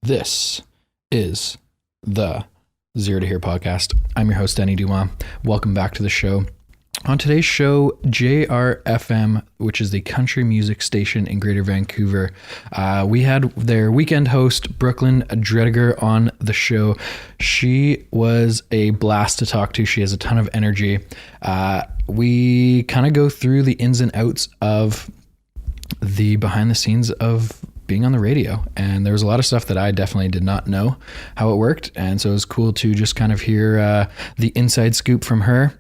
This is the Zero to Here podcast. I'm your host, Denny Dumas. Welcome back to the show. On today's show, JRFM, which is the country music station in Greater Vancouver, we had their weekend host, Brooklyn Driediger, on the show. She was a blast to talk to. She has a ton of energy. We kind of go through the ins and outs of the behind the scenes of being on the radio, and there was a lot of stuff that I definitely did not know how it worked, and so it was cool to just kind of hear the inside scoop from her.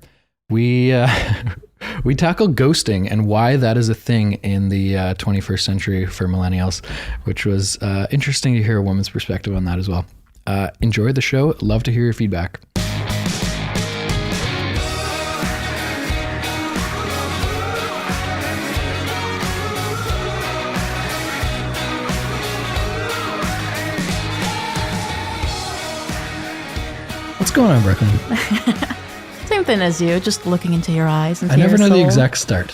We tackle ghosting and why that is a thing in the 21st century for millennials, which was interesting to hear a woman's perspective on that as well. Enjoyed the show. Love to hear your feedback. What's going on, Brooklyn? Same thing as you, just looking into your eyes. I never know the exact start.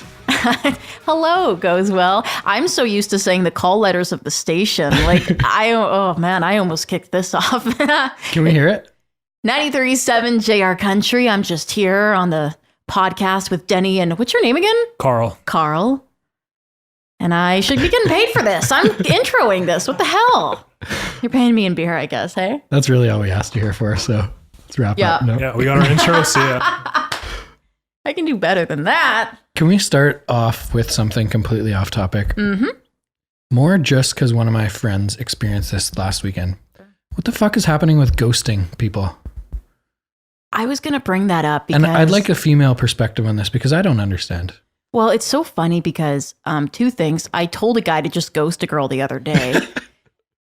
Hello goes well. I'm so used to saying the call letters of the station. Like, I almost kicked this off. Can we hear it? 93.7 JR Country. I'm just here on the podcast with Denny and what's your name again? Carl. And I should be getting paid for this. I'm introing this. What the hell? You're paying me in beer, I guess, hey? That's really all we asked you here for, so let's wrap up. No. Yeah, we got our intro, see ya. I can do better than that. Can we start off with something completely off topic? Mm-hmm. More just because one of my friends experienced this last weekend. What the fuck is happening with ghosting people? I was going to bring that up because... And I'd like a female perspective on this because I don't understand. Well, it's so funny because two things. I told a guy to just ghost a girl the other day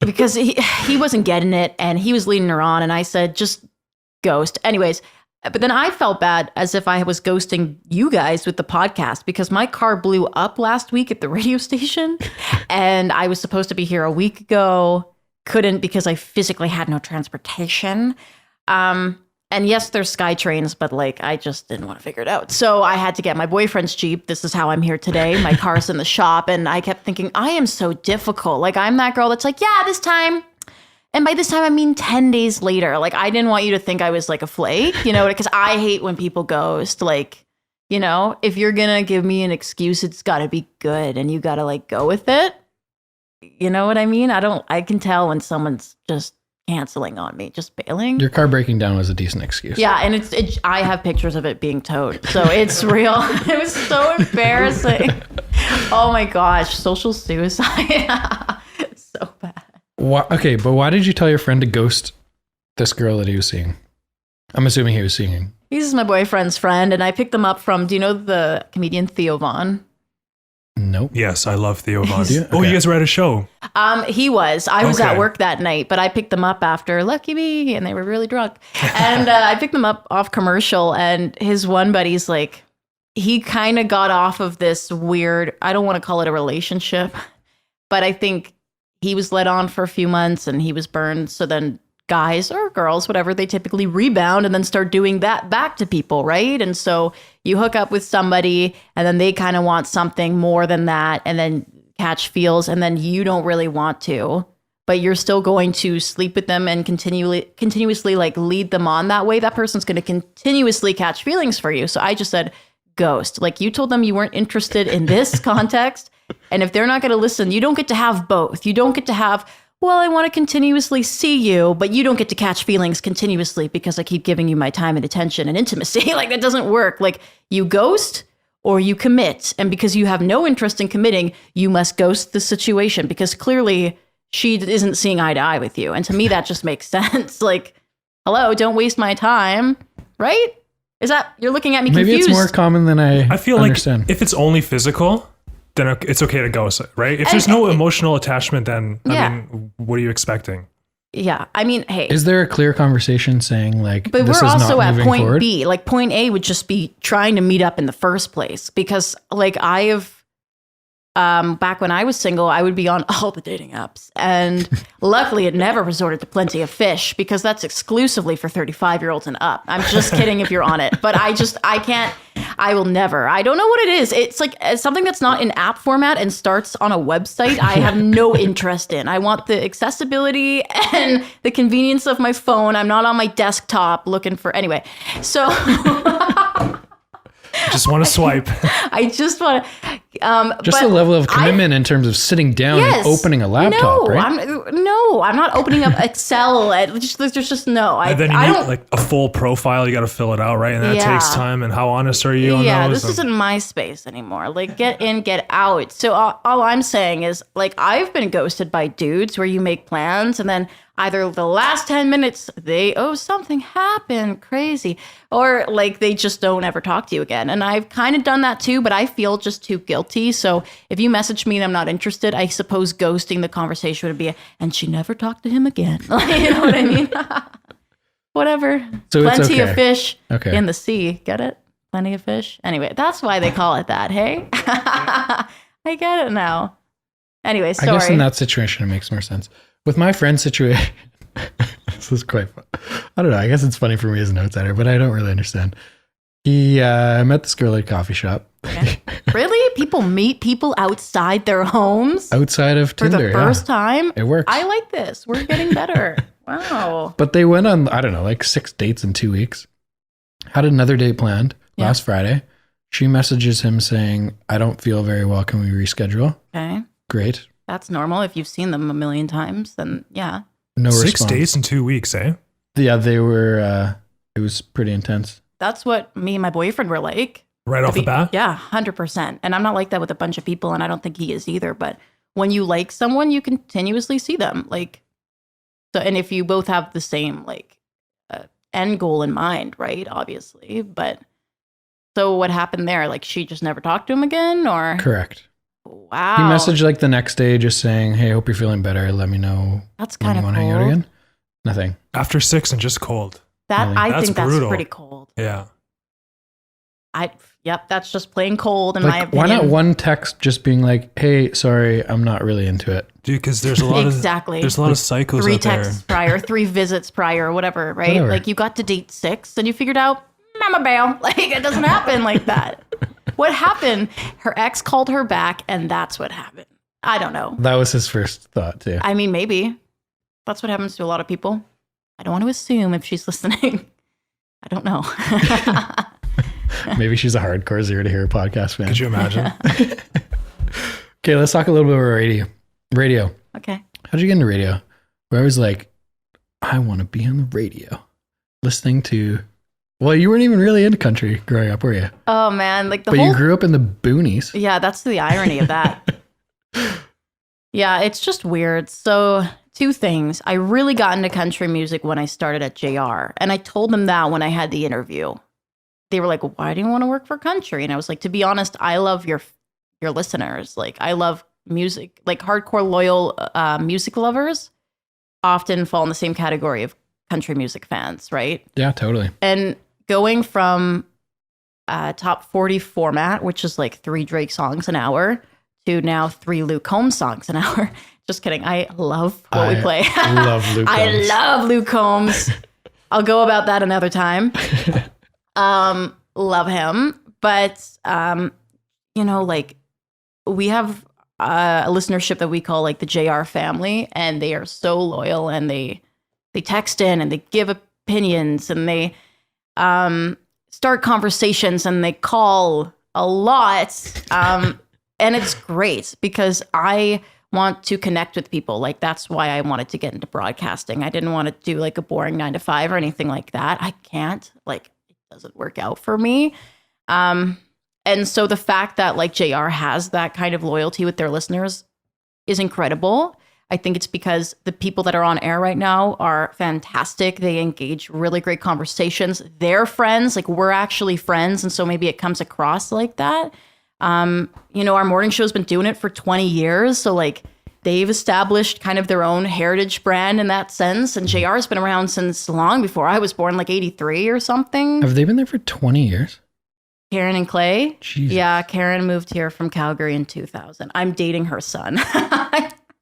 because he wasn't getting it and he was leading her on, and I said, just ghost. Anyways, but then I felt bad as if I was ghosting you guys with the podcast because my car blew up last week at the radio station and I was supposed to be here a week ago. Couldn't because I physically had no transportation. And yes, there's sky trains, but like, I just didn't want to figure it out. So I had to get my boyfriend's Jeep. This is how I'm here today. My car's in the shop. And I kept thinking, I am so difficult. Like, I'm that girl that's like, yeah, this time. And by this time, I mean 10 days later. Like, I didn't want you to think I was like a flake, you know, because I hate when people ghost. Like, you know, if you're going to give me an excuse, it's got to be good. And you got to like go with it. You know what I mean? I can tell when someone's just canceling on me, just bailing. Your car breaking down was a decent excuse. Yeah, and I have pictures of it being towed, so it's real. It was so embarrassing. Oh my gosh, social suicide. So bad. Okay, but why did you tell your friend to ghost this girl that he was seeing? I'm assuming he was seeing. He's my boyfriend's friend, and I picked them up from, do you know the comedian Theo Von? Nope. Yes, I love Theo Von. Okay. Oh, you guys were at a show. He was. I was at work that night, but I picked them up after Lucky Me, and they were really drunk. And I picked them up off commercial, and his one buddy's like, he kind of got off of this weird, I don't want to call it a relationship, but I think he was let on for a few months and he was burned. So then guys or girls, whatever, they typically rebound and then start doing that back to people, right? And so you hook up with somebody and then they kind of want something more than that and then catch feels and then you don't really want to, but you're still going to sleep with them and continuously like lead them on that way. That person's going to continuously catch feelings for you. So I just said, ghost. Like you told them you weren't interested in this context. And if they're not going to listen, you don't get to have both. You don't get to have, well, I want to continuously see you, but you don't get to catch feelings continuously because I keep giving you my time and attention and intimacy. Like that doesn't work. Like you ghost or you commit. And because you have no interest in committing, you must ghost the situation because clearly she isn't seeing eye to eye with you. And to me, that just makes sense. Like, hello, don't waste my time. Right? Is that, you're looking at me confused? Maybe it's more common than I feel understand. Like if it's only physical, then it's okay to ghost it, right? If there's no emotional attachment, then, I mean, what are you expecting? Yeah. I mean, hey. Is there a clear conversation saying like, but this we're is also not at moving point forward? B. Like point A would just be trying to meet up in the first place because like I've back when I was single, I would be on all the dating apps. And luckily, it never resorted to Plenty of Fish because that's exclusively for 35-year-olds and up. I'm just kidding if you're on it. But I can't, I will never. I don't know what it is. It's like something that's not in app format and starts on a website. I have no interest in. I want the accessibility and the convenience of my phone. I'm not on my desktop looking for, anyway. So... Just want to swipe. I just want to. Just the level of commitment in terms of sitting down and opening a laptop, right? I'm not opening up Excel. There's just no. And then you need like a full profile. You got to fill it out, right? And that takes time. And how honest are you on those? Yeah, this isn't my space anymore. Like, get in, get out. So all I'm saying is, like, I've been ghosted by dudes where you make plans and then either the last 10 minutes, something happened crazy, or like they just don't ever talk to you again. And I've kind of done that too, but I feel just too guilty. So if you message me and I'm not interested, I suppose ghosting the conversation would be, and she never talked to him again. You know what I mean? Whatever. So Plenty of fish in the sea. Get it? Plenty of fish. Anyway, that's why they call it that. Hey, I get it now. Anyway, sorry. I guess in that situation, it makes more sense. With my friend's situation, this is quite fun. I don't know. I guess it's funny for me as an outsider, but I don't really understand. I met this girl at a coffee shop. Okay. Really? People meet people outside their homes? Outside of Tinder, for the first time? It works. I like this. We're getting better. Wow. But they went on, I don't know, like 6 dates in 2 weeks. Had another date planned last Friday. She messages him saying, I don't feel very well. Can we reschedule? Okay. Great. That's normal. If you've seen them a million times, then yeah. No 6 dates in 2 weeks, eh? Yeah, they were, it was pretty intense. That's what me and my boyfriend were like. Right off the bat? Yeah, 100%. And I'm not like that with a bunch of people, and I don't think he is either. But when you like someone, you continuously see them. Like, so, and if you both have the same, like, end goal in mind, right? Obviously. But so what happened there? Like, she just never talked to him again, or? Correct. Wow. He messaged like the next day just saying, hey, hope you're feeling better. Let me know. That's kind of cool. Want to hang out again? Nothing. After 6 and just cold. I think that's pretty cold. Yeah. That's just plain cold in like, my opinion. Why not one text just being like, hey, sorry, I'm not really into it. Dude, because there's a lot of there's a lot of psychos 3 out there. texts prior, 3 visits prior, whatever, right? Whatever. Like you got to date 6 and you figured out, I'm a bail. Like it doesn't happen like that. What happened? Her ex called her back and that's what happened. I don't know. That was his first thought too. I mean, maybe. That's what happens to a lot of people. I don't want to assume if she's listening. I don't know. Maybe she's a hardcore Zero to Hero podcast fan. Could you imagine? Okay, let's talk a little bit about radio. Radio. Okay. How'd you get into radio? Where I was like, I want to be on the radio. Listening to... Well, you weren't even really into country growing up, were you? Oh, man. Like but you grew up in the boonies. Yeah, that's the irony of that. Yeah, it's just weird. So... 2 things. I really got into country music when I started at JR. And I told them that when I had the interview. They were like, why do you want to work for country? And I was like, to be honest, I love your listeners. Like, I love music. Like, hardcore, loyal music lovers often fall in the same category of country music fans, right? Yeah, totally. And going from top 40 format, which is like 3 Drake songs an hour, to now 3 Luke Combs songs an hour. Just kidding. I love what we play. Love Luke Combs. I love Luke Combs. I'll go about that another time. Love him. But, like we have a listenership that we call like the JR family, and they are so loyal, and they text in and they give opinions, and they start conversations, and they call a lot. And it's great because I want to connect with people. Like, that's why I wanted to get into broadcasting. I didn't want to do like a boring 9 to 5 or anything like that. I can't, like, it doesn't work out for me. And so the fact that like JR has that kind of loyalty with their listeners is incredible. I think it's because the people that are on air right now are fantastic. They engage really great conversations. They're friends, like we're actually friends. And so maybe it comes across like that. Our morning show's been doing it for 20 years. So like they've established kind of their own heritage brand in that sense. And JR's been around since long before I was born, like 83 or something. Have they been there for 20 years? Karen and Clay. Jesus. Yeah, Karen moved here from Calgary in 2000. I'm dating her son.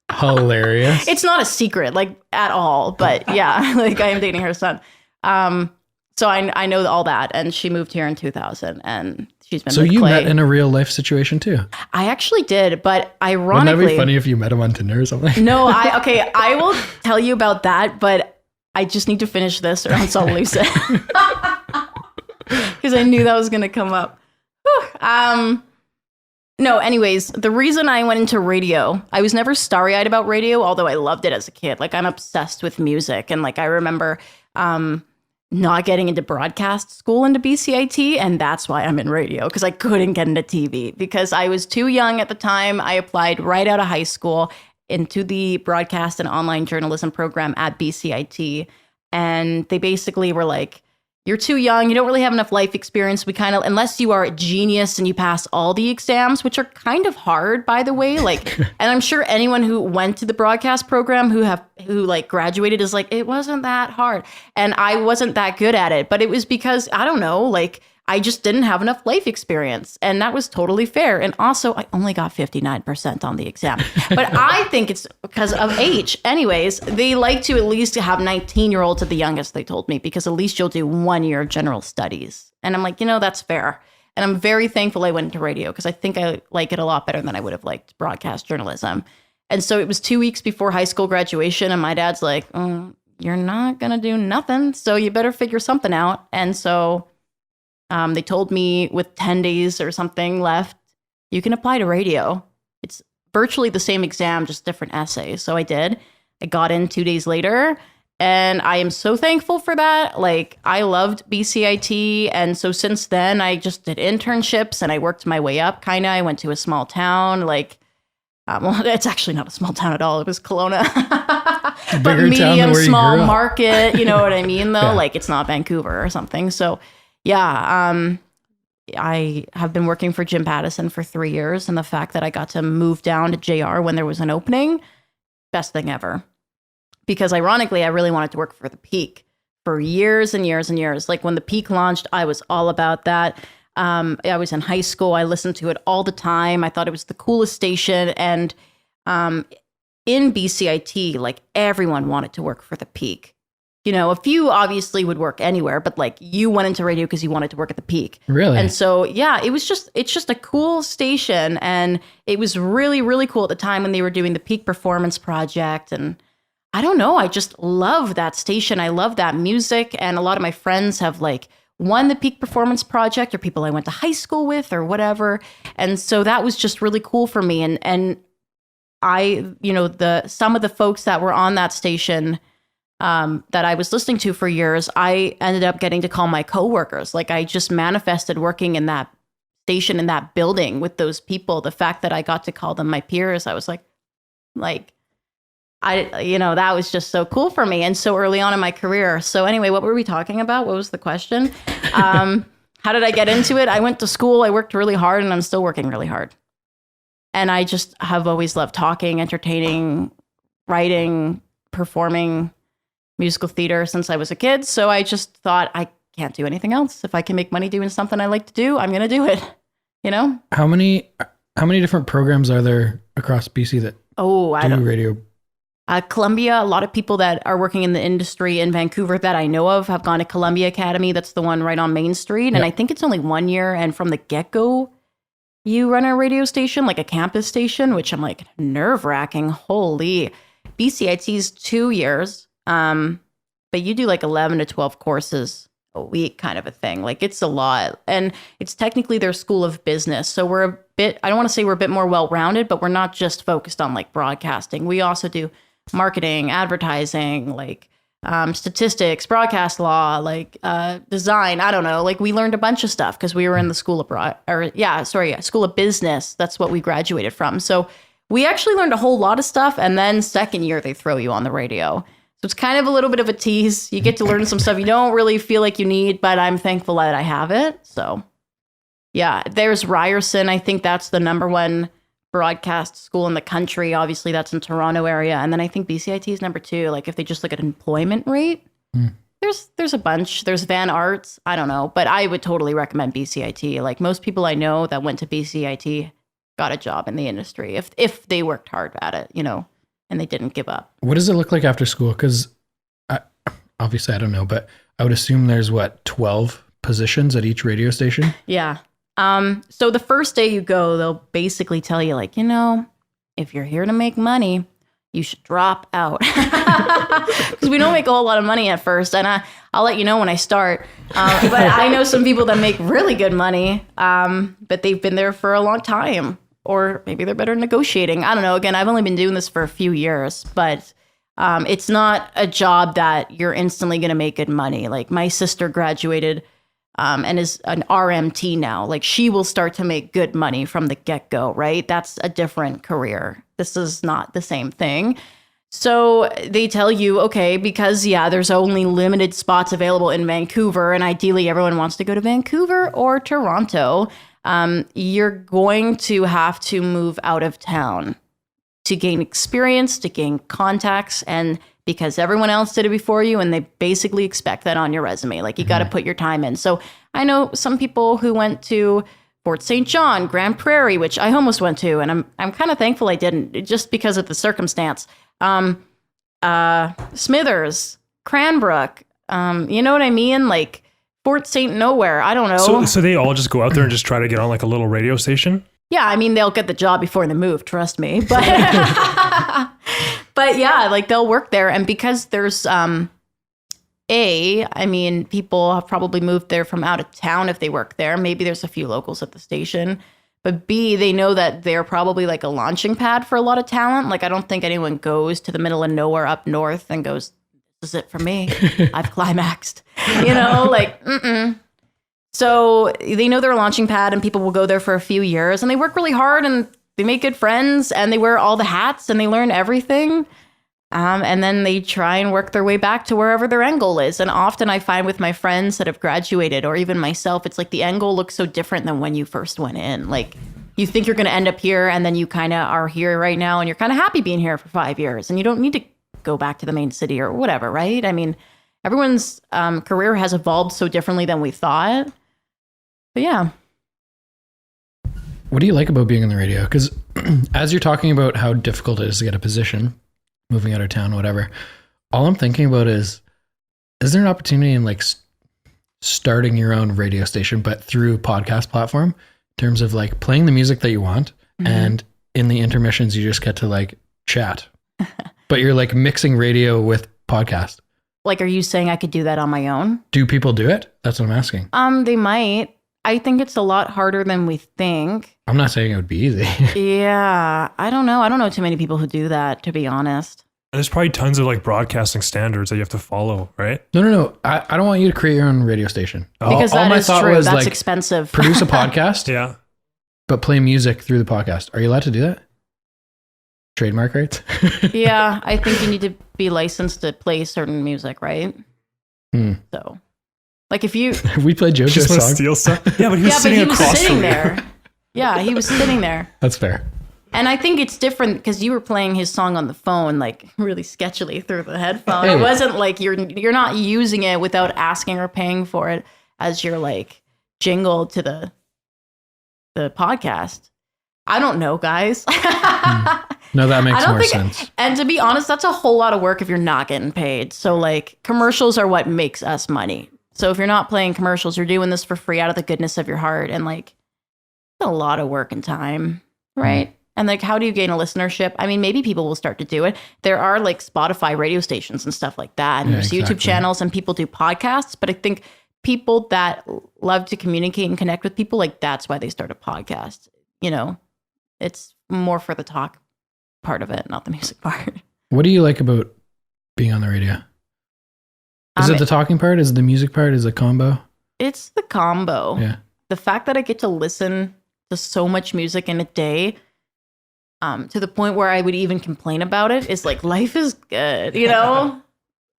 Hilarious. It's not a secret, like at all, but yeah, like I am dating her son. So I know all that, and she moved here in 2000, and she's been. So with you Clay. met in a real life situation too. I actually did, but ironically, Wouldn't that be funny if you met him on Tinder or something? No, I will tell you about that, but I just need to finish this, or else I'll lose it. Because I knew that was going to come up. No, anyways, the reason I went into radio, I was never starry-eyed about radio, although I loved it as a kid. Like, I'm obsessed with music. And, like, I remember not getting into broadcast school into BCIT, and that's why I'm in radio, because I couldn't get into TV. Because I was too young at the time. I applied right out of high school into the broadcast and online journalism program at BCIT. And they basically were like, you're too young. You don't really have enough life experience. We kind of, unless you are a genius and you pass all the exams, which are kind of hard, by the way. Like, and I'm sure anyone who went to the broadcast program who like graduated is like, it wasn't that hard. And I wasn't that good at it, but it was because, I don't know, like I just didn't have enough life experience, and that was totally fair. And also I only got 59% on the exam, but I think it's because of age. Anyways, they like to at least have 19-year-olds at the youngest, they told me, because at least you'll do 1 year of general studies. And I'm like, that's fair. And I'm very thankful I went into radio, because I think I like it a lot better than I would have liked broadcast journalism. And so it was 2 weeks before high school graduation, and my dad's like, you're not going to do nothing, so you better figure something out. And so they told me with 10 days or something left, you can apply to radio. It's virtually the same exam, just different essays. So I did. I got in 2 days later, and I am so thankful for that. Like, I loved BCIT. And so since then, I just did internships and I worked my way up, kind of. I went to a small town, like, well, it's actually not a small town at all. It was Kelowna. But medium, small market, you know what I mean, though? Yeah. Like, it's not Vancouver or something. So yeah, I have been working for Jim Pattison for 3 years, and the fact that I got to move down to JR when there was an opening, best thing ever. Because ironically, I really wanted to work for the Peak for years and years and years. Like when the Peak launched, I was all about that. I was in high school. I listened to it all the time. I thought it was the coolest station. And in BCIT, like everyone wanted to work for the Peak. A few obviously would work anywhere, but like you went into radio because you wanted to work at the Peak. Really? And so, yeah, it's just a cool station. And it was really, really cool at the time when they were doing the Peak Performance Project. And I don't know, I just love that station. I love that music. And a lot of my friends have like won the Peak Performance Project, or people I went to high school with or whatever. And so that was just really cool for me. And I, some of the folks that were on that station that I was listening to for years, I ended up getting to call my coworkers. Like I just manifested working in that station, in that building with those people. The fact that I got to call them my peers, I was like, that was just so cool for me, and so early on in my career. So anyway, what were we talking about? What was the question? How did I get into it? I went to school, I worked really hard, and I'm still working really hard. And I just have always loved talking, entertaining, writing, performing, musical theater since I was a kid. So I just thought, I can't do anything else. If I can make money doing something I like to do, I'm going to do it. How many different programs are there across BC that do radio? Columbia, a lot of people that are working in the industry in Vancouver that I know of have gone to Columbia Academy. That's the one right on Main Street. And I think it's only 1 year. And from the get-go, you run a radio station, like a campus station, which I'm like, nerve-wracking. Holy. BCIT's 2 years. But you do like 11 to 12 courses a week kind of a thing. Like it's a lot. And it's technically their school of business. So we're a bit, I don't want to say we're a bit more well-rounded, but we're not just focused on like broadcasting. We also do marketing, advertising, like statistics, broadcast law, like design. I don't know. Like we learned a bunch of stuff because we were in the school of school of business. That's what we graduated from. So we actually learned a whole lot of stuff. And then second year, they throw you on the radio. So it's kind of a little bit of a tease. You get to learn some stuff you don't really feel like you need, but I'm thankful that I have it. So yeah, there's Ryerson. I think that's the number one broadcast school in the country. Obviously, that's in Toronto area. And then I think BCIT is number 2. Like if they just look at employment rate, There's a bunch. There's Van Arts. I don't know, but I would totally recommend BCIT. Like most people I know that went to BCIT got a job in the industry if they worked hard at it, and they didn't give up. What does it look like after school? Because obviously I don't know, but I would assume there's 12 positions at each radio station? Yeah. So the first day you go, they'll basically tell you like, if you're here to make money, you should drop out. Because we don't make a whole lot of money at first. And I'll let you know when I start. But I know some people that make really good money, but they've been there for a long time. Or maybe they're better negotiating. I don't know. Again, I've only been doing this for a few years, but it's not a job that you're instantly going to make good money. Like my sister graduated and is an RMT now. Like she will start to make good money from the get-go, right? That's a different career. This is not the same thing. So they tell you, okay, because there's only limited spots available in Vancouver, and ideally everyone wants to go to Vancouver or Toronto. You're going to have to move out of town to gain experience, to gain contacts, and because everyone else did it before you, and they basically expect that on your resume. Like you got to put your time in. So I know some people who went to Fort St. John, Grand Prairie, which I almost went to, and I'm kind of thankful I didn't, just because of the circumstance. Smithers, Cranbrook, you know what I mean? Like Fort St. Nowhere. I don't know. So they all just go out there and just try to get on like a little radio station? Yeah, I mean, they'll get the job before they move, trust me. But but yeah, like they'll work there. And because there's people have probably moved there from out of town if they work there. Maybe there's a few locals at the station. But B, they know that they're probably like a launching pad for a lot of talent. Like I don't think anyone goes to the middle of nowhere up north and goes, this is it for me. I've climaxed. So they know they're a launching pad and people will go there for a few years and they work really hard and they make good friends and they wear all the hats and they learn everything. And then they try and work their way back to wherever their end goal is. And often I find with my friends that have graduated or even myself, it's like the end goal looks so different than when you first went in. Like you think you're going to end up here and then you kind of are here right now and you're kind of happy being here for 5 years and you don't need to go back to the main city or whatever, right? I mean, everyone's career has evolved so differently than we thought. But yeah. What do you like about being on the radio? Because as you're talking about how difficult it is to get a position, moving out of town, whatever, all I'm thinking about is there an opportunity in like starting your own radio station, but through podcast platform in terms of like playing the music that you want and in the intermissions, you just get to like chat, but you're like mixing radio with podcast. Like, are you saying I could do that on my own? Do people do it? That's what I'm asking. They might. I think it's a lot harder than we think. I'm not saying it would be easy. Yeah. I don't know. I don't know too many people who do that, to be honest. And there's probably tons of like broadcasting standards that you have to follow, right? No. I don't want you to create your own radio station. Because all that is true. That's like, expensive. Produce a podcast. Yeah. But play music through the podcast. Are you allowed to do that? Trademark rights? Yeah. I think you need to be licensed to play certain music, right? So, like if you... we played JoJo's just song. Steal stuff? Yeah, but he was sitting there. Yeah, he was sitting there. That's fair. And I think it's different because you were playing his song on the phone, like really sketchily through the headphone. Hey. It wasn't like you're not using it without asking or paying for it as your like jingle to the podcast. I don't know, guys. No, that makes more sense. And to be honest, that's a whole lot of work if you're not getting paid. So like commercials are what makes us money. So if you're not playing commercials, you're doing this for free out of the goodness of your heart. And like a lot of work and time, right? And like, how do you gain a listenership? I mean, maybe people will start to do it. There are like Spotify radio stations and stuff like that. And there's YouTube channels and people do podcasts. But I think people that love to communicate and connect with people, like that's why they start a podcast. You know, it's more for the talk part of it, not the music part. What do you like about being on the radio? Is it the talking part? Is it the music part? Is it a combo? It's the combo. Yeah. The fact that I get to listen to so much music in a day, to the point where I would even complain about it, is like, life is good, you know?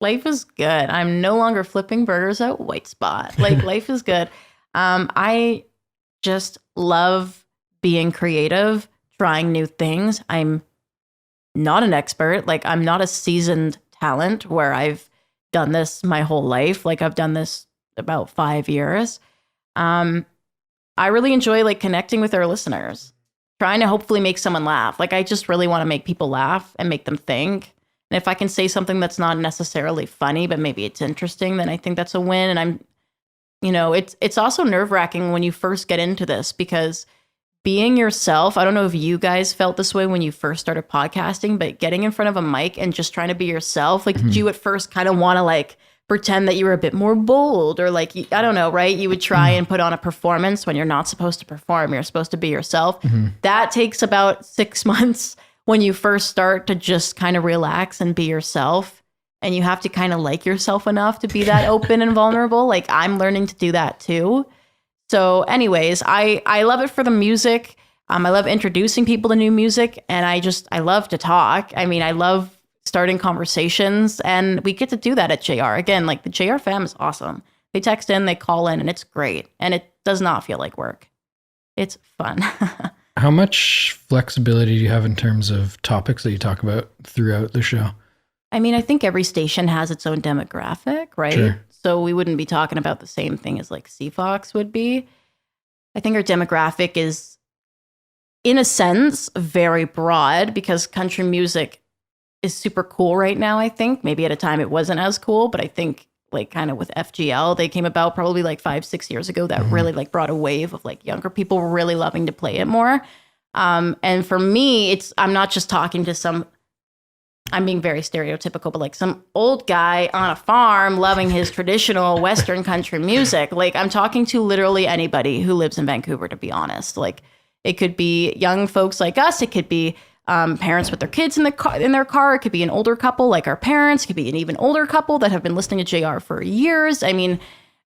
Life is good. I'm no longer flipping burgers at White Spot. Like, life is good. I just love being creative, trying new things. I'm not an expert. Like, I'm not a seasoned talent where I've done this my whole life. Like I've done this about 5 years. I really enjoy like connecting with our listeners, trying to hopefully make someone laugh. Like I just really want to make people laugh and make them think. And if I can say something that's not necessarily funny, but maybe it's interesting, then I think that's a win. And I'm, it's also nerve-wracking when you first get into this, because being yourself, I don't know if you guys felt this way when you first started podcasting, but getting in front of a mic and just trying to be yourself, like did you at first kind of want to like pretend that you were a bit more bold, or like, I don't know, right? You would try and put on a performance when you're not supposed to perform. You're supposed to be yourself. That takes about 6 months when you first start to just kind of relax and be yourself. And you have to kind of like yourself enough to be that open and vulnerable. Like I'm learning to do that too. So anyways, I love it for the music. I love introducing people to new music, and I love to talk. I mean, I love starting conversations, and we get to do that at JR. Again, like the JR fam is awesome. They text in, they call in, and it's great. And it does not feel like work. It's fun. How much flexibility do you have in terms of topics that you talk about throughout the show? I mean, I think every station has its own demographic, right? Sure. So we wouldn't be talking about the same thing as like CFOX would be. I think our demographic is, in a sense, very broad, because country music is super cool right now, I think. Maybe at a time it wasn't as cool, but I think like kind of with FGL, they came about probably like 5-6 years ago that really like brought a wave of like younger people really loving to play it more. And for me, I'm not just talking to I'm being very stereotypical, but like some old guy on a farm loving his traditional Western country music. Like I'm talking to literally anybody who lives in Vancouver, to be honest. Like it could be young folks like us. It could be parents with their kids in their car. It could be an older couple like our parents. It could be an even older couple that have been listening to JR for years. I mean,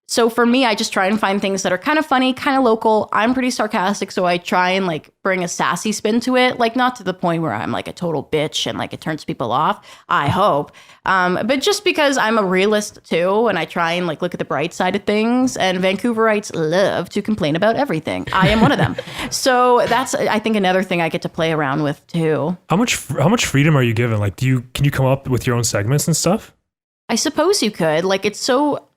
so for me, I just try and find things that are kind of funny, kind of local. I'm pretty sarcastic, so I try and like bring a sassy spin to it, like not to the point where I'm like a total bitch and like it turns people off, I hope. But just because I'm a realist too, and I try and like look at the bright side of things, and Vancouverites love to complain about everything. I am one of them. So that's, I think, another thing I get to play around with too. How much freedom are you given? Like, can you come up with your own segments and stuff? I suppose you could. Like, it's so,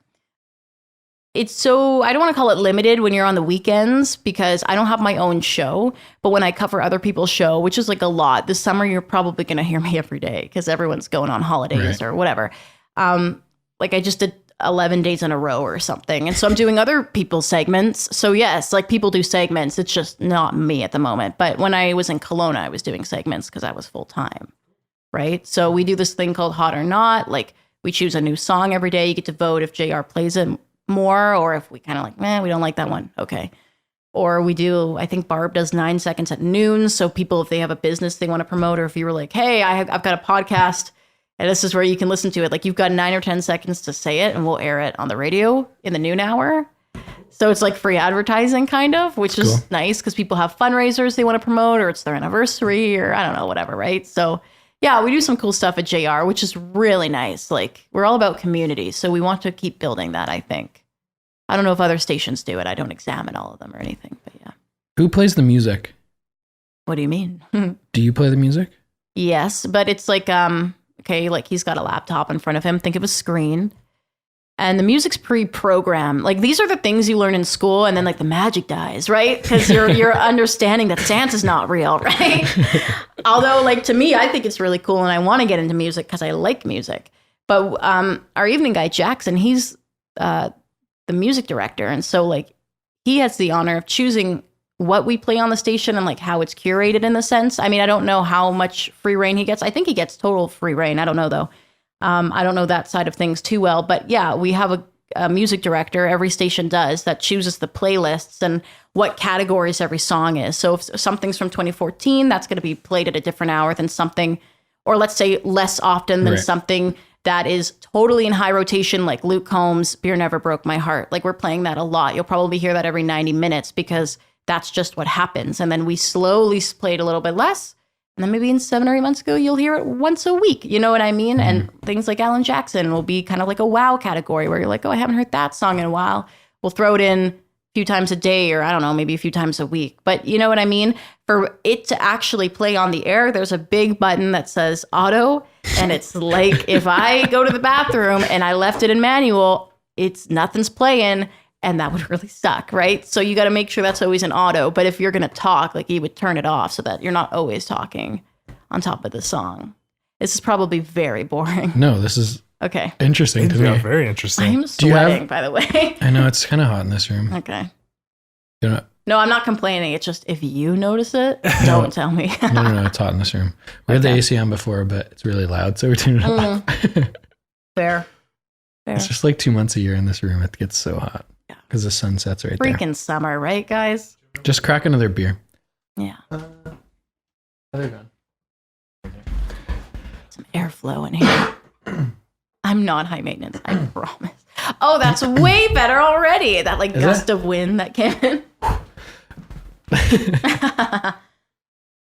I don't want to call it limited when you're on the weekends, because I don't have my own show. But when I cover other people's show, which is like a lot, this summer you're probably going to hear me every day because everyone's going on holidays or whatever. Like I just did 11 days in a row or something. And so I'm doing other people's segments. So yes, like people do segments. It's just not me at the moment. But when I was in Kelowna, I was doing segments because I was full time. Right. So we do this thing called Hot or Not. Like we choose a new song every day. You get to vote if JR plays it more, or if we kind of like, we don't like that one. Okay. Or we do, I think Barb does 9 seconds at noon. So people, if they have a business they want to promote, or if you were like, hey, I've got a podcast and this is where you can listen to it. Like you've got 9 or 10 seconds to say it and we'll air it on the radio in the noon hour. So it's like free advertising kind of, which is nice because people have fundraisers they want to promote, or it's their anniversary, or I don't know, whatever. Right. So yeah, we do some cool stuff at JR, which is really nice. Like we're all about community. So we want to keep building that, I think. I don't know if other stations do it. I don't examine all of them or anything, but yeah. Who plays the music? What do you mean? Do you play the music? Yes, but it's like, okay, like he's got a laptop in front of him. Think of a screen. And the music's pre-programmed. Like these are the things you learn in school, and then like the magic dies, right? Because you're understanding that Santa's not real, right? Although like to me, I think it's really cool, and I want to get into music because I like music. But our evening guy, Jackson, he's the music director. And so like he has the honor of choosing what we play on the station and like how it's curated in the sense. I mean, I don't know how much free reign he gets. I think he gets total free reign. I don't know though. I don't know that side of things too well, but yeah, we have a music director, every station does, that chooses the playlists and what categories every song is. So if something's from 2014, that's going to be played at a different hour than something, or let's say less often than something that is totally in high rotation, like Luke Combs' Beer Never Broke My Heart. Like we're playing that a lot. You'll probably hear that every 90 minutes because that's just what happens. And then we slowly play it a little bit less. And then maybe in 7 or 8 months ago, you'll hear it once a week. You know what I mean? Mm-hmm. And things like Alan Jackson will be kind of like a wow category where you're like, oh, I haven't heard that song in a while. We'll throw it in few times a day, or I don't know, maybe a few times a week. But you know what I mean? For it to actually play on the air, there's a big button that says auto. And it's like, if I go to the bathroom and I left it in manual, nothing's playing. And that would really suck, right? So you got to make sure that's always in auto. But if you're going to talk, like you would turn it off so that you're not always talking on top of the song. This is probably very boring. No, this is okay. Interesting to me. Very interesting. I'm sweating, by the way. I know it's kind of hot in this room. Okay. No, I'm not complaining. It's just if you notice it, don't tell me. no, it's hot in this room. We had the AC on before, but it's really loud, so we turned it off. Fair. It's just like 2 months a year in this room. It gets so hot because the sun sets right there. Freaking summer, right, guys? Just crack another beer. Yeah. Other gun. Some airflow in here. I'm not high maintenance, I promise. Oh, that's way better already. That like gust of wind that came in.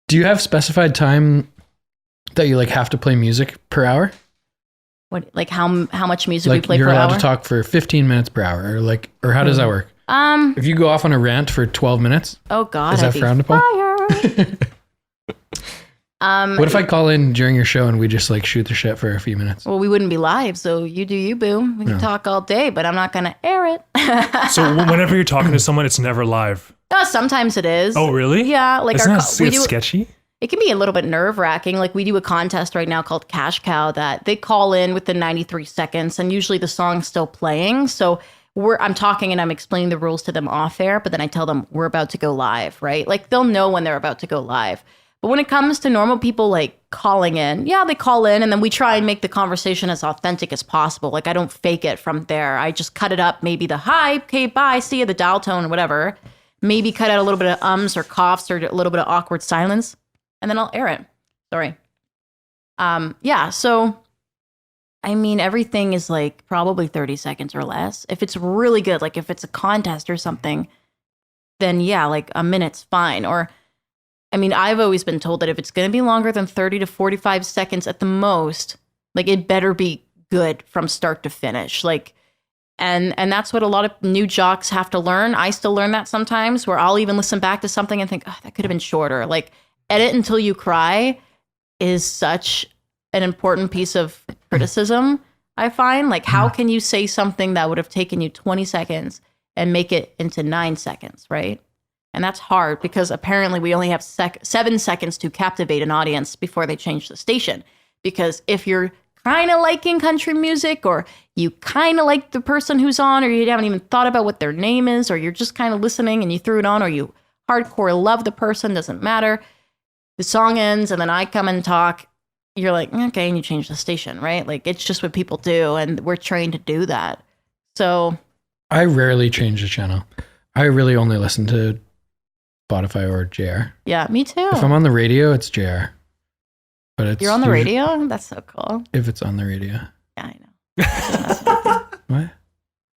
Do you have specified time that you like have to play music per hour? What, like how much music we play per hour? You're allowed to talk for 15 minutes per hour, or how does that work? If you go off on a rant for 12 minutes, oh god, is that frowned upon? What if I call in during your show and we just like shoot the shit for a few minutes? Well, we wouldn't be live, so you do you, boo. We can talk all day, but I'm not gonna air it. So whenever you're talking to someone, it's never live. Sometimes it is. Oh, really? Yeah, like Isn't that sketchy? It can be a little bit nerve-wracking. Like we do a contest right now called Cash Cow that they call in within 93 seconds, and usually the song's still playing. So I'm talking and I'm explaining the rules to them off air, but then I tell them we're about to go live, right? Like they'll know when they're about to go live. But when it comes to normal people like calling in, they call in and then we try and make the conversation as authentic as possible. Like I don't fake it from there. I just cut it up, maybe the hi, okay, bye, see you, the dial tone, whatever. Maybe cut out a little bit of ums or coughs or a little bit of awkward silence. And then I'll air it. Sorry. So, I mean, everything is like probably 30 seconds or less. If it's really good, like if it's a contest or something, then like a minute's fine. Or, I mean, I've always been told that if it's going to be longer than 30 to 45 seconds at the most, like it better be good from start to finish. Like, and that's what a lot of new jocks have to learn. I still learn that sometimes where I'll even listen back to something and think, oh, that could have been shorter. Like, edit until you cry is such an important piece of criticism, I find. Like, how can you say something that would have taken you 20 seconds and make it into 9 seconds, right? And that's hard because apparently we only have 7 seconds to captivate an audience before they change the station. Because if you're kind of liking country music, or you kind of like the person who's on, or you haven't even thought about what their name is, or you're just kind of listening and you threw it on, or you hardcore love the person, doesn't matter. The song ends and then I come and talk. You're like, okay, and you change the station, right? Like it's just what people do, and we're trained to do that. So I rarely change the channel. I really only listen to Spotify or JR. Yeah, me too. If I'm on the radio, it's JR. But you're on the radio? That's so cool. If it's on the radio. Yeah, I know. What?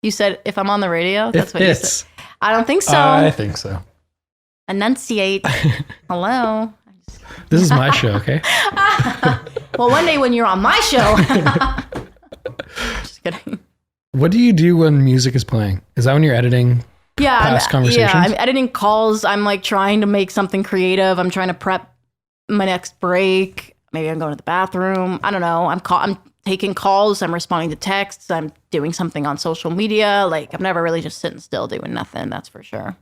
You said if I'm on the radio? That's what you said. I don't think so. I think so. Enunciate. Hello. This is my show, okay? Well, one day when you're on my show. Just kidding. What do you do when music is playing? Is that when you're editing past conversations? Yeah, I'm editing calls. I'm like trying to make something creative. I'm trying to prep my next break. Maybe I'm going to the bathroom. I don't know. I'm taking calls. I'm responding to texts. I'm doing something on social media. Like I'm never really just sitting still doing nothing. That's for sure.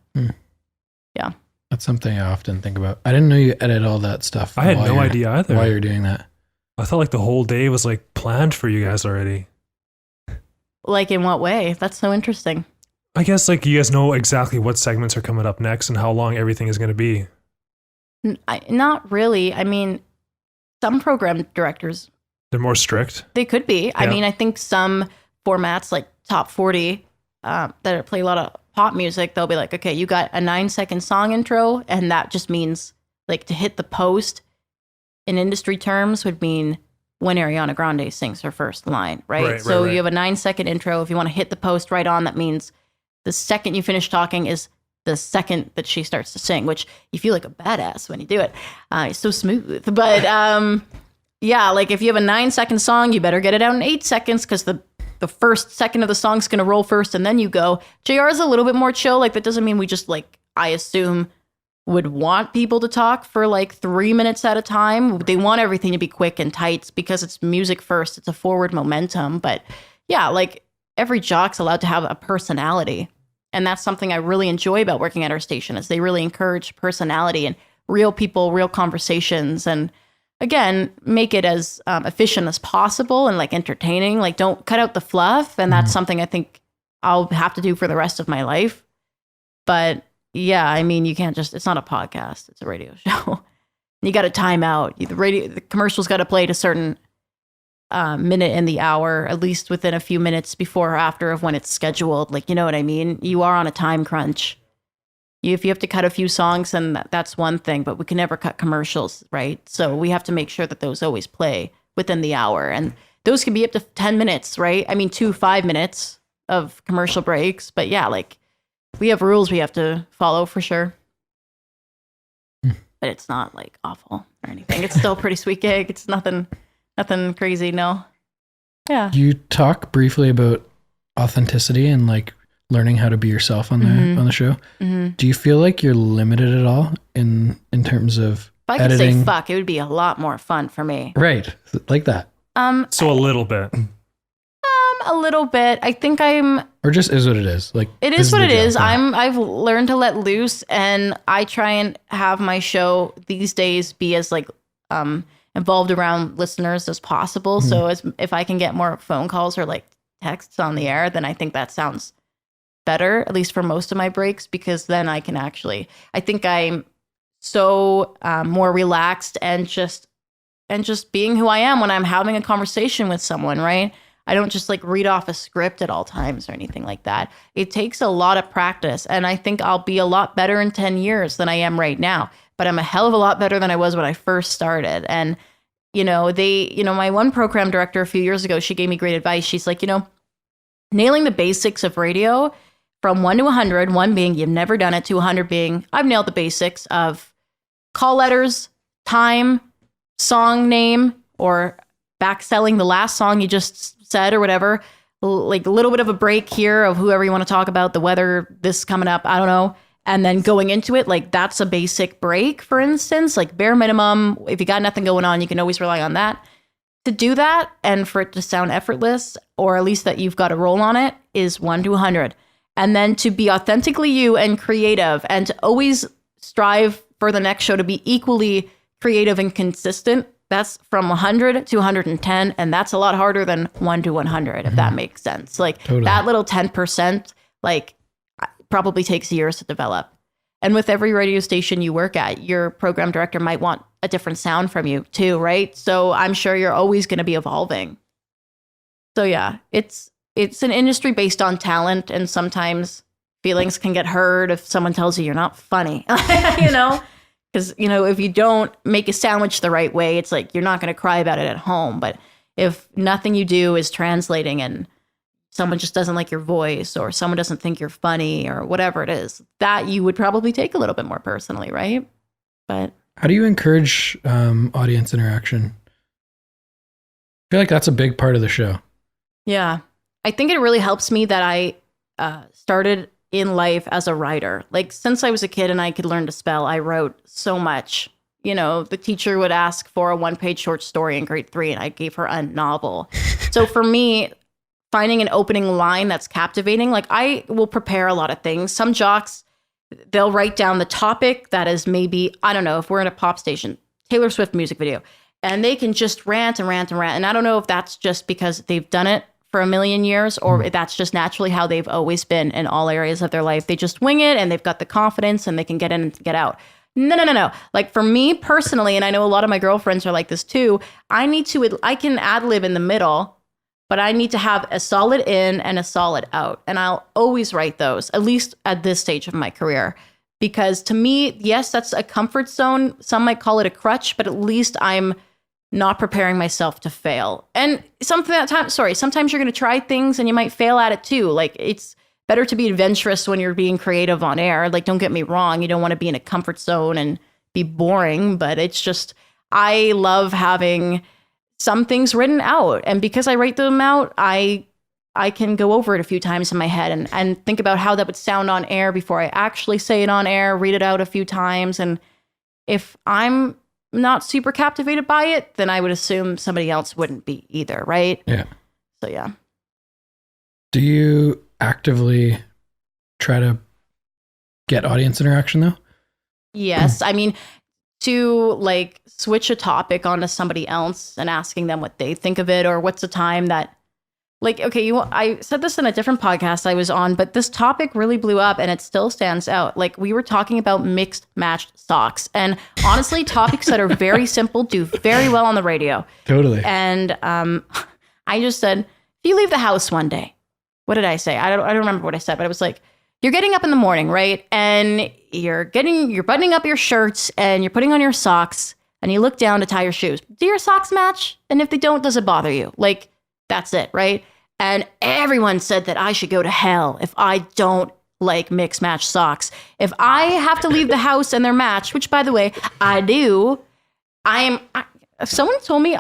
Yeah. That's something I often think about. I didn't know you edit all that stuff. I had no idea either. Why you're doing that. I thought like the whole day was like planned for you guys already. Like in what way? That's so interesting. I guess like you guys know exactly what segments are coming up next and how long everything is going to be. Not really. I mean, some program directors, they're more strict. They could be. Yeah. I mean, I think some formats like Top 40 that play a lot of pop music, they'll be like, okay, you got a 9-second song intro, and that just means like to hit the post in industry terms would mean when Ariana Grande sings her first line, right? So you have a 9-second intro. If you want to hit the post right on, that means the second you finish talking is the second that she starts to sing, which you feel like a badass when you do it. It's so smooth. But yeah, like if you have a 9-second song, you better get it out in 8 seconds because the the first second of the song's going to roll first and then you go. JR is a little bit more chill. Like, that doesn't mean we just, like, I assume would want people to talk for like 3 minutes at a time. They want everything to be quick and tight because it's music first. It's a forward momentum. But yeah, like, every jock's allowed to have a personality. And that's something I really enjoy about working at our station, is they really encourage personality and real people, real conversations. And again, make it as efficient as possible and like entertaining. Like, don't cut out the fluff. And that's something I think I'll have to do for the rest of my life. But yeah, I mean, you can't just, it's not a podcast, it's a radio show. You got to time out. The commercials got to play at a certain minute in the hour, at least within a few minutes before or after of when it's scheduled. Like, you know what I mean? You are on a time crunch. If you have to cut a few songs, then that's one thing, but we can never cut commercials, right? So we have to make sure that those always play within the hour. And those can be up to 10 minutes, right? I mean, 5 minutes of commercial breaks. But yeah, like, we have rules we have to follow for sure. But it's not like awful or anything. It's still a pretty sweet gig. It's nothing crazy, no. Yeah. You talk briefly about authenticity and like learning how to be yourself on the show. Mm-hmm. Do you feel like you're limited at all in terms of if I editing? Could say fuck, it would be a lot more fun for me. Right. Like that. So a little bit. A little bit. I think I'm... Or just is what it is. Like, it is what it is. I've learned to let loose, and I try and have my show these days be as like involved around listeners as possible. Mm-hmm. So if I can get more phone calls or like texts on the air, then I think that sounds better, at least for most of my breaks, because then I can actually, I think I'm so more relaxed and just being who I am when I'm having a conversation with someone, right? I don't just like read off a script at all times or anything like that. It takes a lot of practice, and I think I'll be a lot better in 10 years than I am right now, but I'm a hell of a lot better than I was when I first started. And, my one program director a few years ago, she gave me great advice. She's like, nailing the basics of radio from 1 to 100, 1 being you've never done it, to 100 being I've nailed the basics of call letters, time, song name, or backselling the last song you just said or whatever, like a little bit of a break here of whoever you want to talk about, the weather, this coming up, I don't know. And then going into it, like that's a basic break, for instance, like bare minimum. If you got nothing going on, you can always rely on that. To do that and for it to sound effortless, or at least that you've got a roll on it, is 1 to 100. And then to be authentically you and creative, and to always strive for the next show to be equally creative and consistent. That's from 100 to 110, and that's a lot harder than 1 to 100, if that makes sense. Like totally. That little 10%, like probably takes years to develop. And with every radio station you work at, your program director might want a different sound from you too, right? So I'm sure you're always going to be evolving. So yeah, it's an industry based on talent, and sometimes feelings can get hurt if someone tells you you're not funny, Because, if you don't make a sandwich the right way, it's like you're not going to cry about it at home. But if nothing you do is translating and someone just doesn't like your voice, or someone doesn't think you're funny, or whatever it is, that you would probably take a little bit more personally, right? But how do you encourage audience interaction? I feel like that's a big part of the show. Yeah. I think it really helps me that I started in life as a writer. Like, since I was a kid and I could learn to spell, I wrote so much. The teacher would ask for a 1-page short story in grade 3, and I gave her a novel. So for me, finding an opening line that's captivating, like I will prepare a lot of things. Some jocks, they'll write down the topic that is maybe, I don't know, if we're in a pop station, Taylor Swift music video, and they can just rant and rant and rant. And I don't know if that's just because they've done it for a million years, or if that's just naturally how they've always been in all areas of their life. They just wing it, and they've got the confidence, and they can get in and get out. No. Like for me personally, and I know a lot of my girlfriends are like this too, I can ad-lib in the middle, but I need to have a solid in and a solid out. And I'll always write those, at least at this stage of my career. Because to me, yes, that's a comfort zone. Some might call it a crutch, but at least I'm not preparing myself to fail. And sometimes you're going to try things and you might fail at it too. Like, it's better to be adventurous when you're being creative on air. Like, don't get me wrong. You don't want to be in a comfort zone and be boring, but it's just, I love having some things written out. And because I write them out, I I can go over it a few times in my head and think about how that would sound on air before I actually say it on air, read it out a few times. And if I'm not super captivated by it, then I would assume somebody else wouldn't be either, right? Yeah. So, yeah. Do you actively try to get audience interaction though? Yes. I mean, to like switch a topic onto somebody else and asking them what they think of it, or what's a time that, like, okay, I said this in a different podcast I was on, but this topic really blew up and it still stands out. Like, we were talking about mixed matched socks, and honestly, topics that are very simple do very well on the radio. Totally. And I just said, if you leave the house one day, what did I say? I don't remember what I said, but it was like, you're getting up in the morning, right? And you're buttoning up your shirts and you're putting on your socks and you look down to tie your shoes. Do your socks match? And if they don't, does it bother you? Like, that's it, right? And everyone said that I should go to hell if I don't like mix match socks. If I have to leave the house and they're matched, which by the way, I do, someone told me,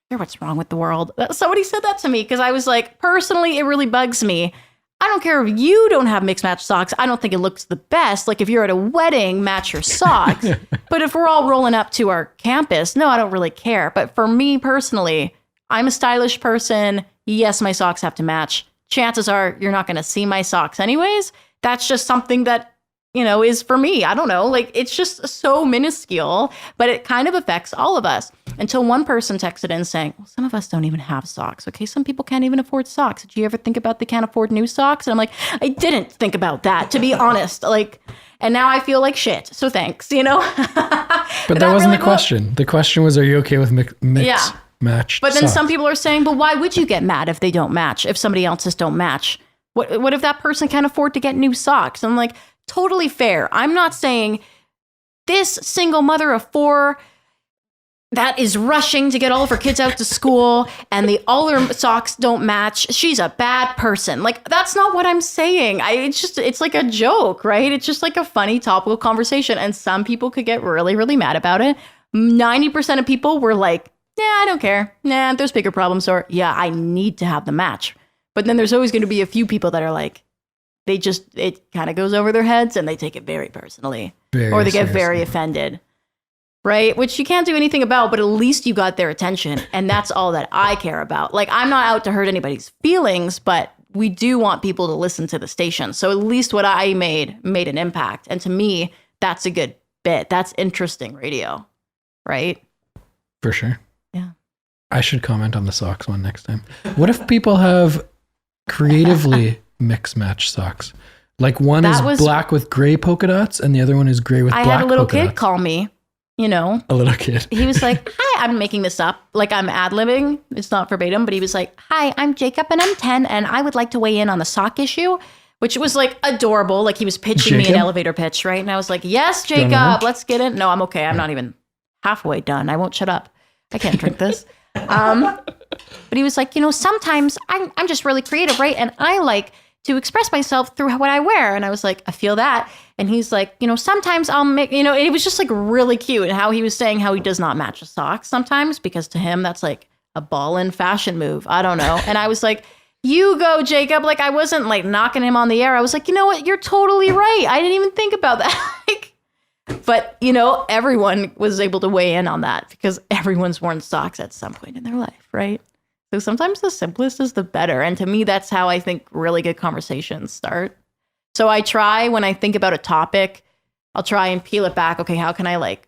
what's wrong with the world? Somebody said that to me because I was like, personally, it really bugs me. I don't care if you don't have mixed match socks. I don't think it looks the best. Like, if you're at a wedding, match your socks. But if we're all rolling up to our campus, no, I don't really care. But for me personally, I'm a stylish person. Yes, my socks have to match. Chances are you're not going to see my socks anyways. That's just something that, is for me. I don't know. Like, it's just so minuscule, but it kind of affects all of us. Until one person texted in saying, well, some of us don't even have socks. Okay, some people can't even afford socks. Did you ever think about they can't afford new socks? And I'm like, I didn't think about that, to be honest. Like, and now I feel like shit. So thanks, But that wasn't the question. The question was, are you okay with mix match? But then some people are saying, but why would you get mad if they don't match, if somebody else's don't match? What if that person can't afford to get new socks? And I'm like, totally fair. I'm not saying this single mother of 4 that is rushing to get all of her kids out to school and all her socks don't match, she's a bad person. Like, that's not what I'm saying. It's like a joke, right? It's just like a funny topical conversation. And some people could get really, really mad about it. 90% of people were like, yeah, I don't care. Nah, there's bigger problems. Or, yeah, I need to have the match. But then there's always going to be a few people that are like, it kind of goes over their heads and they take it very personally. Or they get very offended, right? Which you can't do anything about, but at least you got their attention. And that's all that I care about. Like, I'm not out to hurt anybody's feelings, but we do want people to listen to the station. So at least what I made an impact. And to me, that's a good bit. That's interesting radio, right? For sure. Yeah. I should comment on the socks one next time. What if people have creatively mix match socks? Like, one is black with gray polka dots and the other one is gray with black polka dots. I had a little kid call me, A little kid. He was like, hi, I'm making this up. Like, I'm ad-libbing. It's not verbatim, but he was like, hi, I'm Jacob and I'm 10 and I would like to weigh in on the sock issue, which was like adorable. Like, he was pitching me an elevator pitch, right? And I was like, yes, Jacob, let's get it. No, I'm okay. I'm not even halfway done. I won't shut up. I can't drink this. But he was like, sometimes I'm just really creative, right? And I like to express myself through what I wear. And I was like, I feel that. And he's like, sometimes I'll make, it was just like really cute. And how he was saying how he does not match a sock sometimes, because to him, that's like a ball-in fashion move. I don't know. And I was like, you go, Jacob. Like, I wasn't like knocking him on the air. I was like, you know what? You're totally right. I didn't even think about that. But, everyone was able to weigh in on that because everyone's worn socks at some point in their life, right? So sometimes the simplest is the better. And to me, that's how I think really good conversations start. So I try, when I think about a topic, I'll try and peel it back. Okay, how can I like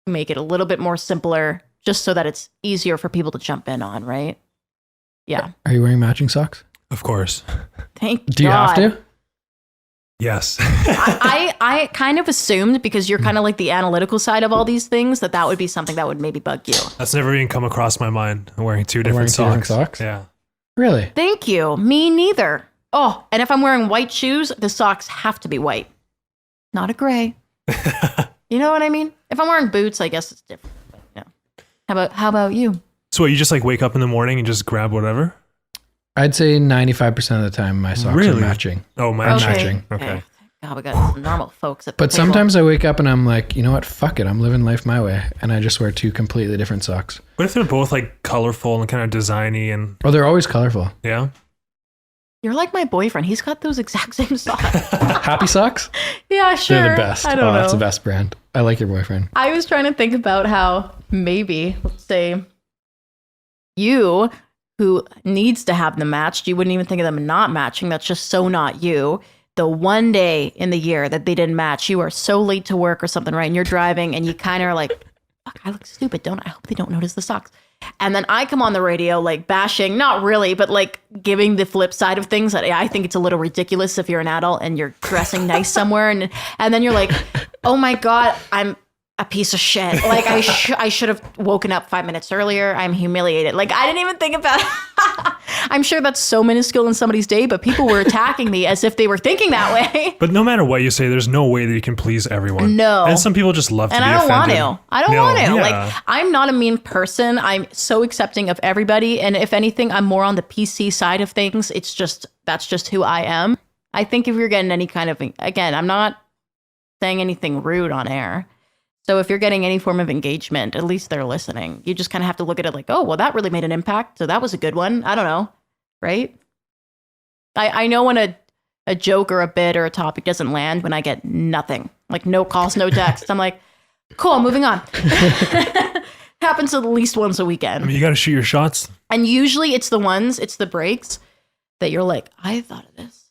make it a little bit more simpler just so that it's easier for people to jump in on, right? Yeah. Are you wearing matching socks? Of course. Thank God. Do you have to? Yes. I kind of assumed, because you're kind of like the analytical side of all these things, that would be something that would maybe bug you. That's never even come across my mind. I'm wearing two different socks. Yeah. Really? Thank you. Me neither. Oh, and if I'm wearing white shoes, the socks have to be white, not a gray. You know what I mean? If I'm wearing boots, I guess it's different. But, yeah. How about you? So what, you just like wake up in the morning and just grab whatever? I'd say 95% of the time my socks are matching. Oh, matching. Okay. God, we got some normal folks at the But table. sometimes I wake up and I'm like, you know what? Fuck it. I'm living life my way. And I just wear 2 completely different socks. What if they're both like colorful and kind of designy and... Oh, they're always colorful. Yeah? You're like my boyfriend. He's got those exact same socks. Happy socks? Yeah, sure. They're the best. I don't know. That's the best brand. I like your boyfriend. I was trying to think about how maybe, let's say, you who needs to have them matched, you wouldn't even think of them not matching. That's just so not you. The one day in the year that they didn't match, you are so late to work or something, right? And you're driving and you kind of are like, fuck, I look stupid, don't I? I hope they don't notice the socks. And then I come on the radio like bashing, not really, but like giving the flip side of things that I think it's a little ridiculous if you're an adult and you're dressing nice somewhere. And then you're like, oh my God, I'm a piece of shit. Like I should have woken up 5 minutes earlier. I'm humiliated. Like I didn't even think about it. I'm sure that's so minuscule in somebody's day, but people were attacking me as if they were thinking that way. But no matter what you say, there's no way that you can please everyone. No. And some people just love to be offended. And I don't want to. I don't want to. Yeah. Like, I'm not a mean person. I'm so accepting of everybody. And if anything, I'm more on the PC side of things. That's just who I am. I think if you're getting any kind of, again, I'm not saying anything rude on air. So if you're getting any form of engagement, at least they're listening. You just kind of have to look at it like, oh, well, that really made an impact. So that was a good one. I don't know. Right? I know when a joke or a bit or a topic doesn't land when I get nothing. Like no calls, no texts. I'm like, cool, moving on. Happens at least once a weekend. I mean, you got to shoot your shots. And usually it's the breaks that you're like, I thought of this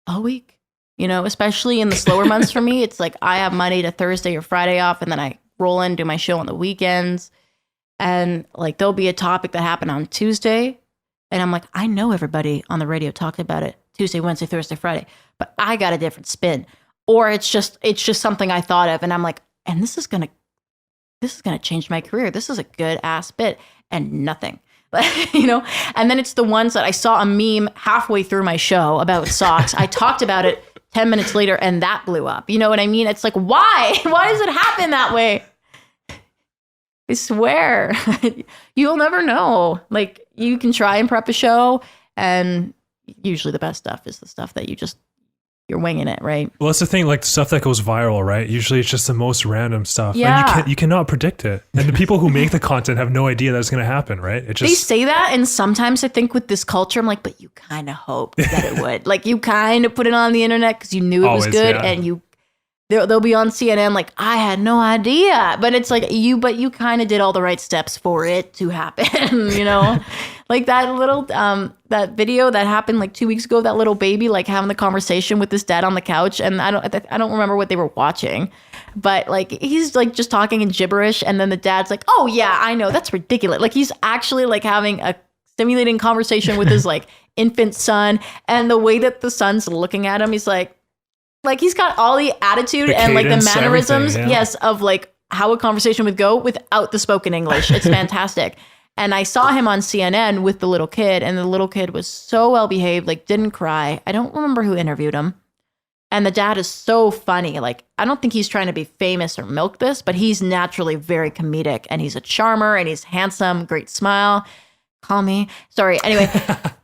all week. You know, especially in the slower months for me, it's like I have Monday to Thursday or Friday off, and then I roll in, do my show on the weekends. And like there'll be a topic that happened on Tuesday, and I'm like, I know everybody on the radio talked about it Tuesday, Wednesday, Thursday, Friday, but I got a different spin. Or it's just something I thought of, and I'm like, and this is gonna change my career. This is a good ass bit, and nothing. You know, and then it's the ones that I saw a meme halfway through my show about socks. I talked about it 10 minutes later and that blew up. You know what I mean? It's like, why? Why does it happen that way? I swear. You'll never know. Like you can try and prep a show, and usually the best stuff is the stuff that you're winging it, right? Well, that's the thing, like the stuff that goes viral, right? Usually it's just the most random stuff. Yeah. And you cannot predict it. And the people who make the content have no idea that's going to happen, right? They say that, and sometimes I think with this culture, I'm like, but you kind of hope that it would. Like you kind of put it on the internet because you knew it was good, yeah. And they'll be on CNN like, I had no idea. But it's like but you kind of did all the right steps for it to happen, you know? Like that little, that video that happened like 2 weeks ago, that little baby like having the conversation with his dad on the couch. And I don't remember what they were watching, but like he's like just talking in gibberish. And then the dad's like, oh yeah, I know, that's ridiculous. Like he's actually like having a stimulating conversation with his like infant son. And the way that the son's looking at him, he's like he's got all the attitude and like the mannerisms, yeah. Yes, of like how a conversation would go without the spoken English. It's fantastic. And I saw him on CNN with the little kid, and the little kid was so well behaved, like didn't cry. I don't remember who interviewed him. And the dad is so funny. Like, I don't think he's trying to be famous or milk this, but he's naturally very comedic, and he's a charmer, and he's handsome, great smile. Call me. Sorry. Anyway,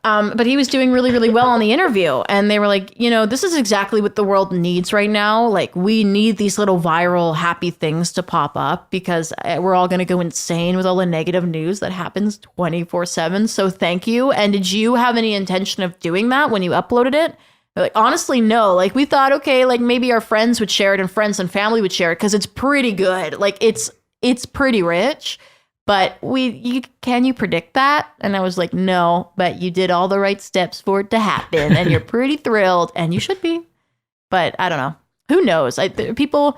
but he was doing really, really well on the interview. And they were like, you know, this is exactly what the world needs right now. Like we need these little viral happy things to pop up because we're all going to go insane with all the negative news that happens 24/7. So thank you. And did you have any intention of doing that when you uploaded it? Like, honestly, no. Like we thought, okay, like maybe our friends would share it and friends and family would share it because it's pretty good. Like it's pretty rich. But can you predict that? And I was like, no, but you did all the right steps for it to happen. And you're pretty thrilled, and you should be. But I don't know. Who knows? People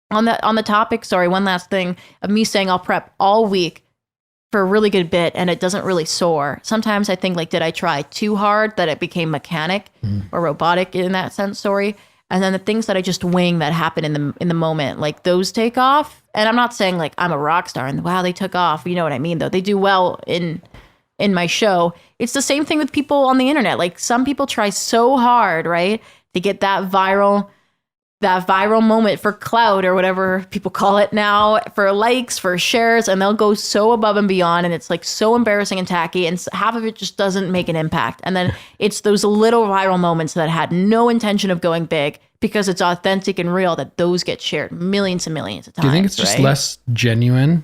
on the topic, sorry, one last thing of me saying I'll prep all week for a really good bit and it doesn't really soar. Sometimes I think like, did I try too hard that it became mechanic or robotic in that sense? Sorry. And then the things that I just wing that happen in the moment, like those take off. And I'm not saying like I'm a rock star and wow, they took off. You know what I mean, though. They do well in my show. It's the same thing with people on the internet. Like some people try so hard, right, to get that viral moment for clout or whatever people call it now, for likes, for shares, and they'll go so above and beyond, and it's like so embarrassing and tacky, and half of it just doesn't make an impact. And then it's those little viral moments that had no intention of going big because it's authentic and real that those get shared millions and millions of times. Do you think it's just less genuine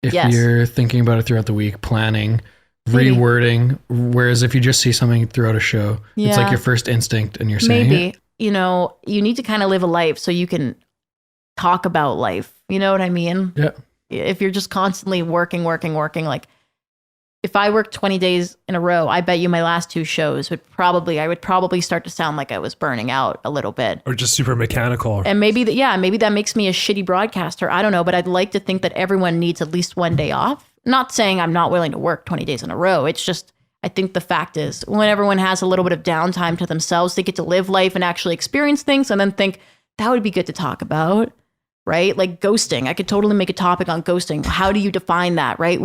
if you're thinking about it throughout the week, planning rewording. Whereas if you just see something throughout a show, it's like your first instinct and you're saying it. You know, you need to kind of live a life so you can talk about life. You know what I mean? Yeah. If you're just constantly working, like if I worked 20 days in a row, I bet you my last 2 shows I would probably start to sound like I was burning out a little bit. Or just super mechanical. And maybe that makes me a shitty broadcaster. I don't know, but I'd like to think that everyone needs at least one day off. Not saying I'm not willing to work 20 days in a row. It's just, I think the fact is when everyone has a little bit of downtime to themselves, they get to live life and actually experience things and then think that would be good to talk about. Right? Like ghosting. I could totally make a topic on ghosting. How do you define that? Right?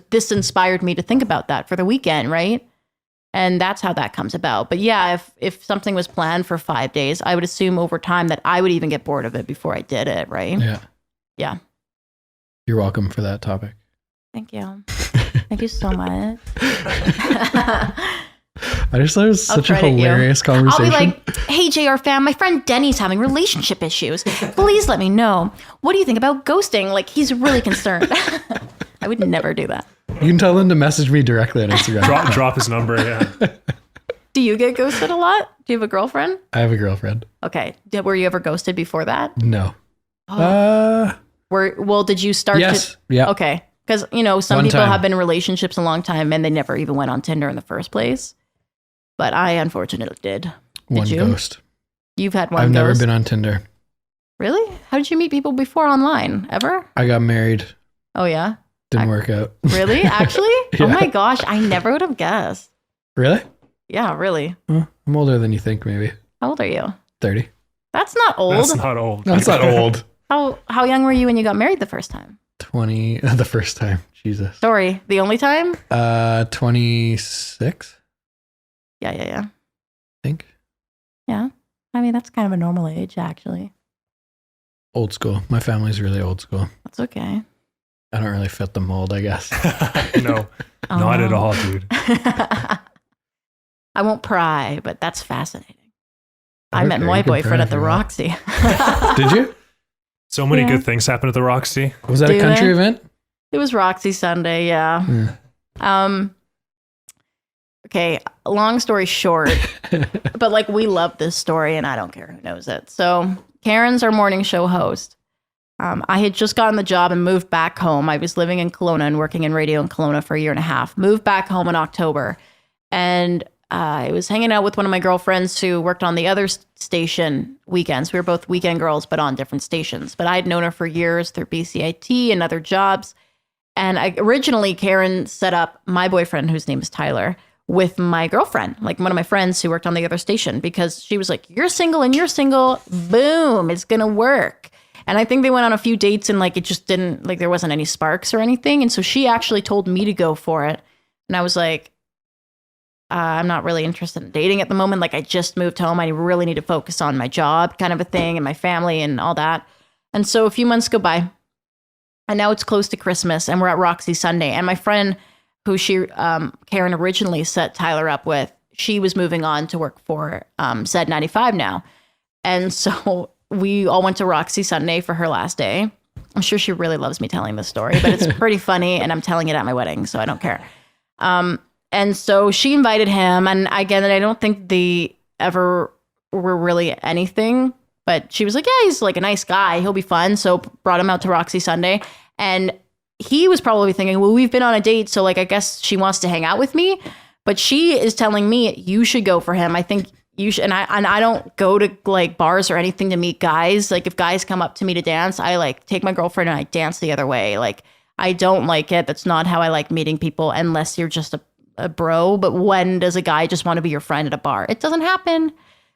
This inspired me to think about that for the weekend. Right? And that's how that comes about. But yeah, if something was planned for 5 days, I would assume over time that I would even get bored of it before I did it. Right? Yeah. Yeah. You're welcome for that topic. Thank you. Thank you so much. I just thought it was such a hilarious conversation. I'll be like, hey, JR fam, my friend Denny's having relationship issues. Please let me know. What do you think about ghosting? Like, he's really concerned. I would never do that. You can tell them to message me directly on Instagram. Drop his number, yeah. Do you get ghosted a lot? Do you have a girlfriend? I have a girlfriend. Okay. Were you ever ghosted before that? No. Did you start Yes. to... Yeah. Okay. Because, you know, some One people time. have been in relationships a long time and they never even went on Tinder in the first place. But I unfortunately did. One you? ghost. You've had one I've ghost? never been on Tinder. Really? How did you meet people before online? Ever? I got married. Oh, yeah? Didn't work out. Really? Actually? Yeah. Oh my gosh. I never would have guessed. Really? Yeah, really. I'm older than you think, maybe. How old are you? 30. That's not old. That's not old. No, it's not old. How young were you when you got married the first time? 20, the first time. Jesus. Sorry, the only time? 26, Yeah. I think. Yeah. I mean, that's kind of a normal age, actually. Old school. My family's really old school. That's okay. I don't really fit the mold, I guess. No, not at all, dude. I won't pry, but that's fascinating. I met Okay, my you can boyfriend pry at the if you want. Roxy. Did you? So many Yeah. good things happen at the Roxy. Was that Do a country they? event? It was Roxy Sunday, yeah. Yeah. Okay, long story short, but like we love this story and I don't care who knows it. So Karen's our morning show host. I had just gotten the job and moved back home. I was living in Kelowna and working in radio in Kelowna for a year and a half. Moved back home in October. And I was hanging out with one of my girlfriends who worked on the other station weekends. We were both weekend girls, but on different stations. But I had known her for years through BCIT and other jobs. And originally, Karen set up my boyfriend, whose name is Tyler, with my girlfriend, like one of my friends who worked on the other station, because she was like, you're single and you're single. Boom, it's going to work. And I think they went on a few dates and like it just didn't, like there wasn't any sparks or anything. And so she actually told me to go for it. And I was like, I'm not really interested in dating at the moment. Like I just moved home. I really need to focus on my job kind of a thing and my family and all that. And so a few months go by and now it's close to Christmas and we're at Roxy Sunday. And my friend who Karen originally set Tyler up with, she was moving on to work for Z2H now. And so we all went to Roxy Sunday for her last day. I'm sure she really loves me telling this story, but it's pretty funny and I'm telling it at my wedding, so I don't care. And so she invited him, and again, I don't think they ever were really anything, but she was like, yeah, he's like a nice guy. He'll be fun. So brought him out to Roxy Sunday. And he was probably thinking, well, we've been on a date, so like, I guess she wants to hang out with me. But she is telling me, you should go for him. I think you should. And I don't go to like bars or anything to meet guys. Like if guys come up to me to dance, I like take my girlfriend and I dance the other way. Like I don't like it. That's not how I like meeting people unless you're just a bro. But when does a guy just want to be your friend at a bar? It doesn't happen.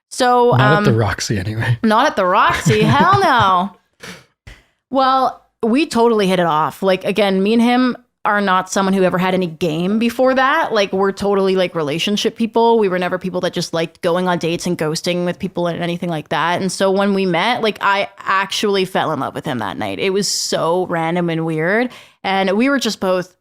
So not at the Roxy anyway. Not at the Roxy. Hell no. Well, we totally hit it off. Like again, me and him are not someone who ever had any game before that. Like we're totally like relationship people. We were never people that just liked going on dates and ghosting with people and anything like that. And so when we met, like I actually fell in love with him that night. It was so random and weird. And we were just both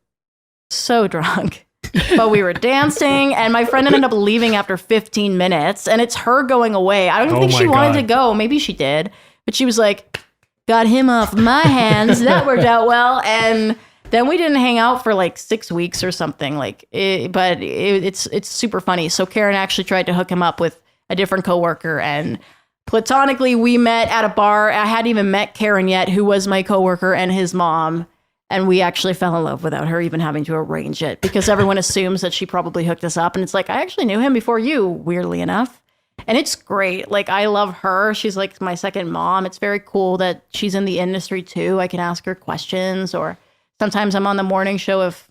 so drunk. But we were dancing and my friend ended up leaving after 15 minutes and it's her going away. I don't think she wanted to go. Maybe she did. But she was like, got him off my hands. That worked out well. And Then we didn't hang out for like 6 weeks or something. It's super funny. So Karen actually tried to hook him up with a different coworker, and platonically we met at a bar. I hadn't even met Karen yet, who was my coworker, and his mom. And we actually fell in love without her even having to arrange it, because everyone assumes that she probably hooked us up. And it's like, I actually knew him before you, weirdly enough. And it's great. Like, I love her. She's like my second mom. It's very cool that she's in the industry too. I can ask her questions, or sometimes I'm on the morning show if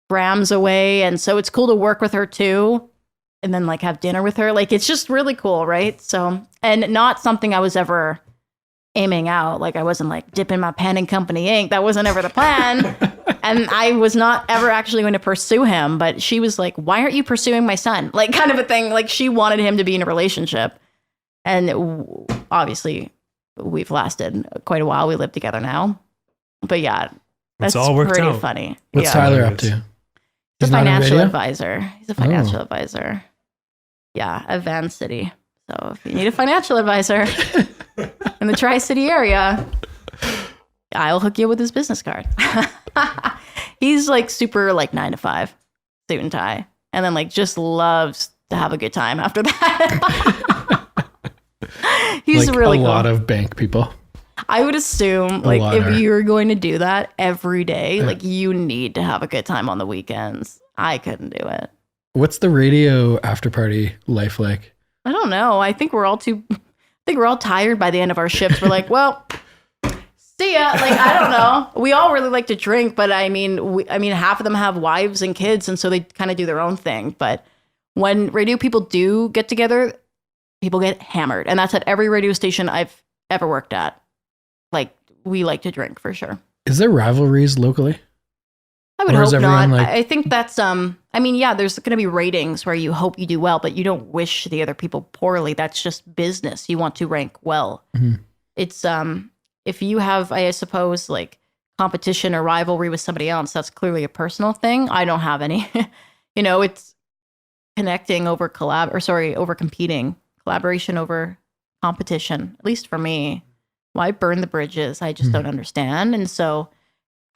Graham's away. And so it's cool to work with her too. And then like have dinner with her. Like, it's just really cool, right? So, and not something I was ever aiming out. Like, I wasn't like dipping my pen in company ink. That wasn't ever the plan. And I was not ever actually going to pursue him, but she was like, why aren't you pursuing my son? Like, kind of a thing. Like, she wanted him to be in a relationship. And obviously we've lasted quite a while. We live together now, but yeah, that's all worked pretty out. funny. What's Tyler up to? He's a financial advisor. He's a financial advisor. Yeah, at Van City. So if you need a financial advisor in the Tri-City area, I'll hook you with his business card. He's like super like 9 to 5, suit and tie. And then like just loves to have a good time after that. He's like really a cool. lot of bank people. I would assume like if you're going to do that every day, like you need to have a good time on the weekends. I couldn't do it. What's the radio after party life like? I don't know. I think we're all tired by the end of our shifts. We're like, well, see ya. Like, I don't know. We all really like to drink, but I mean, half of them have wives and kids, and so they kind of do their own thing. But when radio people do get together, people get hammered, and that's at every radio station I've ever worked at. Like, we like to drink for sure. Is there rivalries locally? I would hope not. I think that's, there's going to be ratings where you hope you do well, but you don't wish the other people poorly. That's just business. You want to rank well. Mm-hmm. It's, if you have, I suppose, like competition or rivalry with somebody else, that's clearly a personal thing. I don't have any. It's connecting over over competing, collaboration over competition, at least for me. Why burn the bridges? I just don't understand. And so,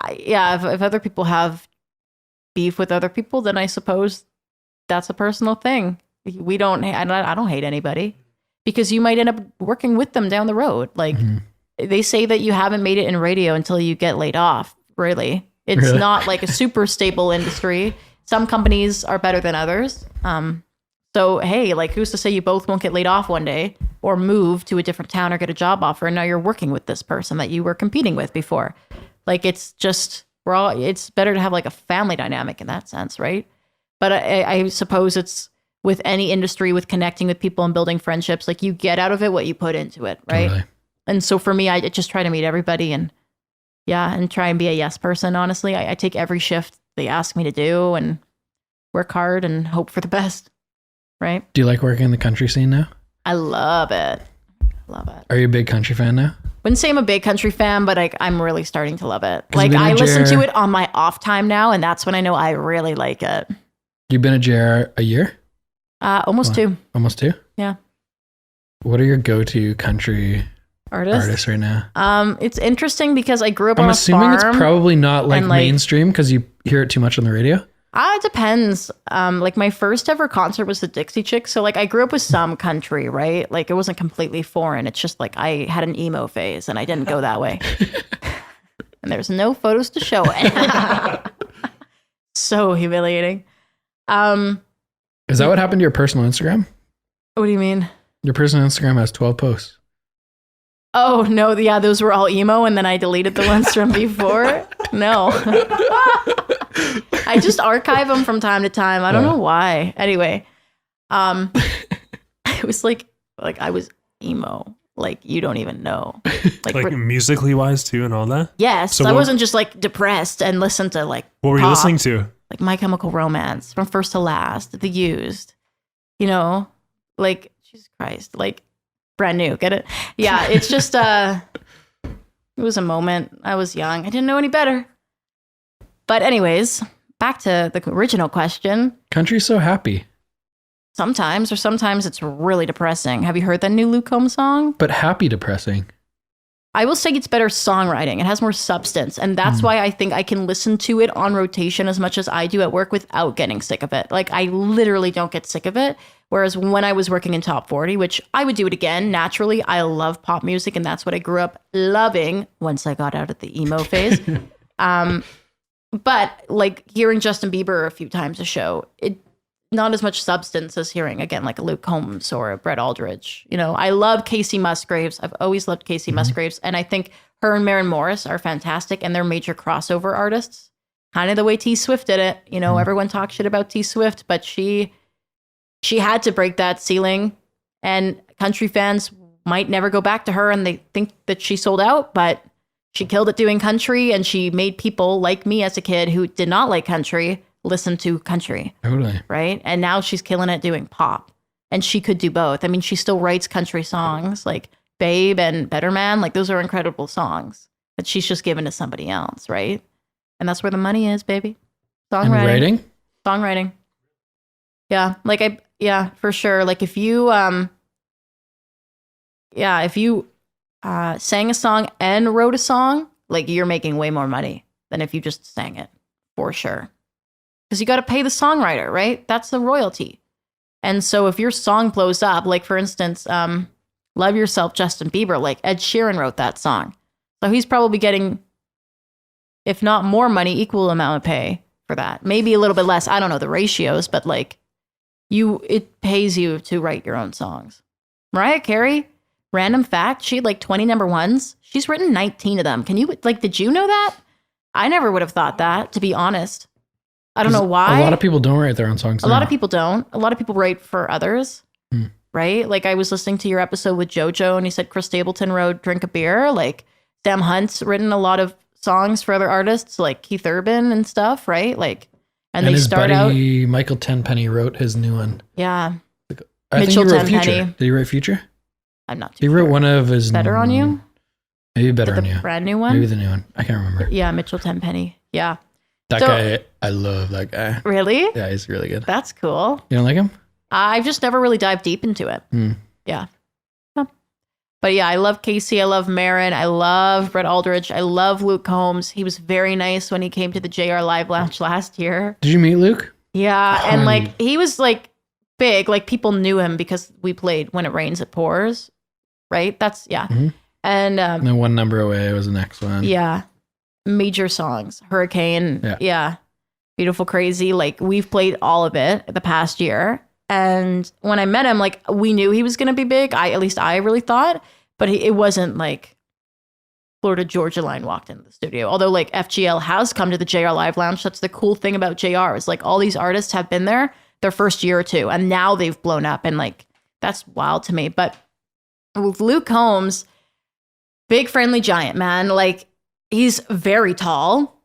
if other people have beef with other people, then I suppose that's a personal thing. I don't hate anybody, because you might end up working with them down the road. Like, they say that you haven't made it in radio until you get laid off. Really. It's not like a super stable industry. Some companies are better than others. So, hey, like, who's to say you both won't get laid off one day or move to a different town or get a job offer, and now you're working with this person that you were competing with before? Like, it's just, it's better to have like a family dynamic in that sense, right? But I suppose it's with any industry, with connecting with people and building friendships, like you get out of it what you put into it, right? Totally. And so for me, I just try to meet everybody and try and be a yes person, honestly. I take every shift they ask me to do and work hard and hope for the best, right? Do you like working in the country scene now? I love it. Love it. Are you a big country fan now? Wouldn't say I'm a big country fan, but I'm really starting to love it. Like, I listen to it on my off time now, and that's when I know I really like it. You've been a JR a year? Almost 2. Almost 2? Yeah. What are your go-to country artists right now? It's interesting because I grew up on a farm. I'm assuming it's probably not like mainstream because you hear it too much on the radio. It depends. Like, my first ever concert was the Dixie Chicks. So like, I grew up with some country, right? Like, it wasn't completely foreign. It's just like I had an emo phase and I didn't go that way. And there's no photos to show it. So humiliating. Is that what happened to your personal Instagram? What do you mean? Your personal Instagram has 12 posts. Oh, no. Yeah, those were all emo, and then I deleted the ones from before. No. I just archive them from time to time. I don't know why. Anyway, it was like I was emo. Like, you don't even know. Like musically wise too and all that? Yes. So I wasn't just like depressed and listened to like what were you listening to? Like My Chemical Romance, From First to Last, The Used. Like, Jesus Christ, like Brand New. Get it? Yeah, it's just it was a moment. I was young. I didn't know any better. But anyways, back to the original question. Country's so happy. Sometimes it's really depressing. Have you heard that new Luke Combs song? But happy depressing. I will say it's better songwriting. It has more substance. And that's why I think I can listen to it on rotation as much as I do at work without getting sick of it. Like, I literally don't get sick of it. Whereas when I was working in Top 40, which I would do it again, naturally, I love pop music. And that's what I grew up loving once I got out of the emo phase. But like hearing Justin Bieber a few times a show, it not as much substance as hearing, again, like a Luke Combs or a Brett Aldridge. You know, I love Casey Musgraves. I've always loved Casey Musgraves. And I think her and Maren Morris are fantastic, and they're major crossover artists. Kind of the way T Swift did it. You know, everyone talks shit about T Swift, but she had to break that ceiling, and country fans might never go back to her and they think that she sold out, but she killed it doing country, and she made people like me as a kid who did not like country listen to country. Totally. Right? And now she's killing it doing pop. And she could do both. I mean, she still writes country songs like Babe and Better Man. Like, those are incredible songs that she's just given to somebody else, right? And that's where the money is, baby. Songwriting. Songwriting. Yeah. Like, yeah, for sure. Like, if you sang a song and wrote a song, like, you're making way more money than if you just sang it, for sure. Because you got to pay the songwriter, right? That's the royalty. And so if your song blows up, like, for instance, Love Yourself, Justin Bieber, like, Ed Sheeran wrote that song. So he's probably getting, if not more money, equal amount of pay for that. Maybe a little bit less. I don't know the ratios, but like, it pays you to write your own songs. Mariah Carey, random fact, she had like 20 number ones. She's written 19 of them. Did you know that? I never would have thought that, to be honest. I don't know why. A lot of people don't write their own songs. A lot of people don't. A lot of people write for others, right? Like, I was listening to your episode with JoJo, and he said Chris Stapleton wrote Drink a Beer. Like, Sam Hunt's written a lot of songs for other artists, like Keith Urban and stuff, right? Like, and they his start buddy, Michael Tenpenny wrote his new one. Yeah. I think he wrote Future. Did he write Future? I'm not too sure. He wrote one of his... Better on You? Maybe Better on You. Brand new one? Maybe the new one. I can't remember. Yeah, Mitchell Tenpenny. Yeah. That guy, I love that guy. Really? Yeah, he's really good. That's cool. You don't like him? I've just never really dived deep into it. Yeah. But yeah, I love Casey. I love Maren. I love Brett Aldridge. I love Luke Combs. He was very nice when he came to the JR Live Lounge last year. Did you meet Luke? Yeah. And like, he was like big. Like, people knew him because we played When It Rains, It Pours. Right? That's, yeah. And then One Number Away was the next one. Yeah. Major songs. Hurricane. Yeah. Beautiful Crazy. Like, we've played all of it the past year. And when I met him, like, we knew he was going to be big. At least I really thought. But it wasn't like Florida Georgia Line walked into the studio. Although, like, FGL has come to the JR Live Lounge. That's the cool thing about JR, is like, all these artists have been there their first year or two. And now they've blown up. And like, that's wild to me. But with Luke Combs, big friendly giant, man. Like, he's very tall.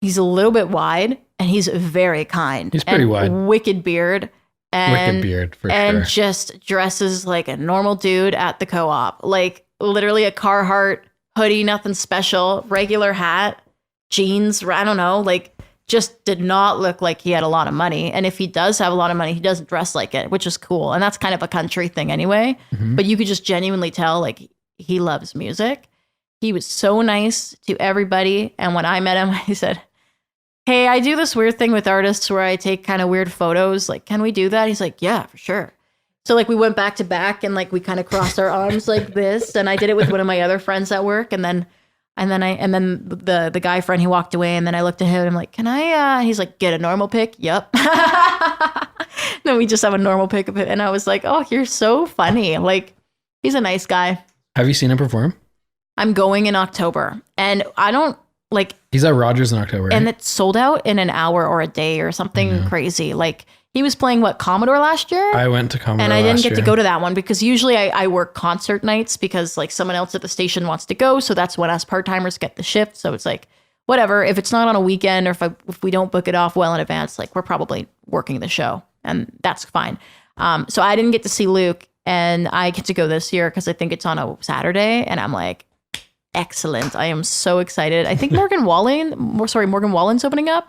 He's a little bit wide, and he's very kind. He's pretty wide. Wicked beard. Wicked beard, for sure. And just dresses like a normal dude at the co-op. Like, literally a Carhartt hoodie, nothing special, regular hat, jeans, I don't know. Like, just did not look like he had a lot of money. And if he does have a lot of money, he doesn't dress like it, which is cool. And that's kind of a country thing anyway. But you could just genuinely tell, like, he loves music. He was so nice to everybody. And when I met him, I said, hey, I do this weird thing with artists where I take kind of weird photos. Like, can we do that? He's like, yeah, for sure. So like, we went back to back, and like, we kind of crossed our arms like this. And I did it with one of my other friends at work. And then the guy friend, he walked away, and then I looked at him and I'm like, can I, he's like, get a normal pic? Yep. Then we just have a normal pic of it. And I was like, oh, you're so funny. Like, he's a nice guy. Have you seen him perform? I'm going in October, and I don't like. He's at Rogers in October, right? And it's sold out in an hour or a day or something crazy. Like, he was playing Commodore last year. I went to Commodore, and I didn't get to go to that one because usually I work concert nights because like someone else at the station wants to go, so that's when us part timers get the shift. So it's like, whatever. If it's not on a weekend, or if we don't book it off well in advance, like, we're probably working the show, and that's fine. So I didn't get to see Luke, and I get to go this year because I think it's on a Saturday, and I'm like, excellent. I am so excited. I think Morgan Wallen's opening up.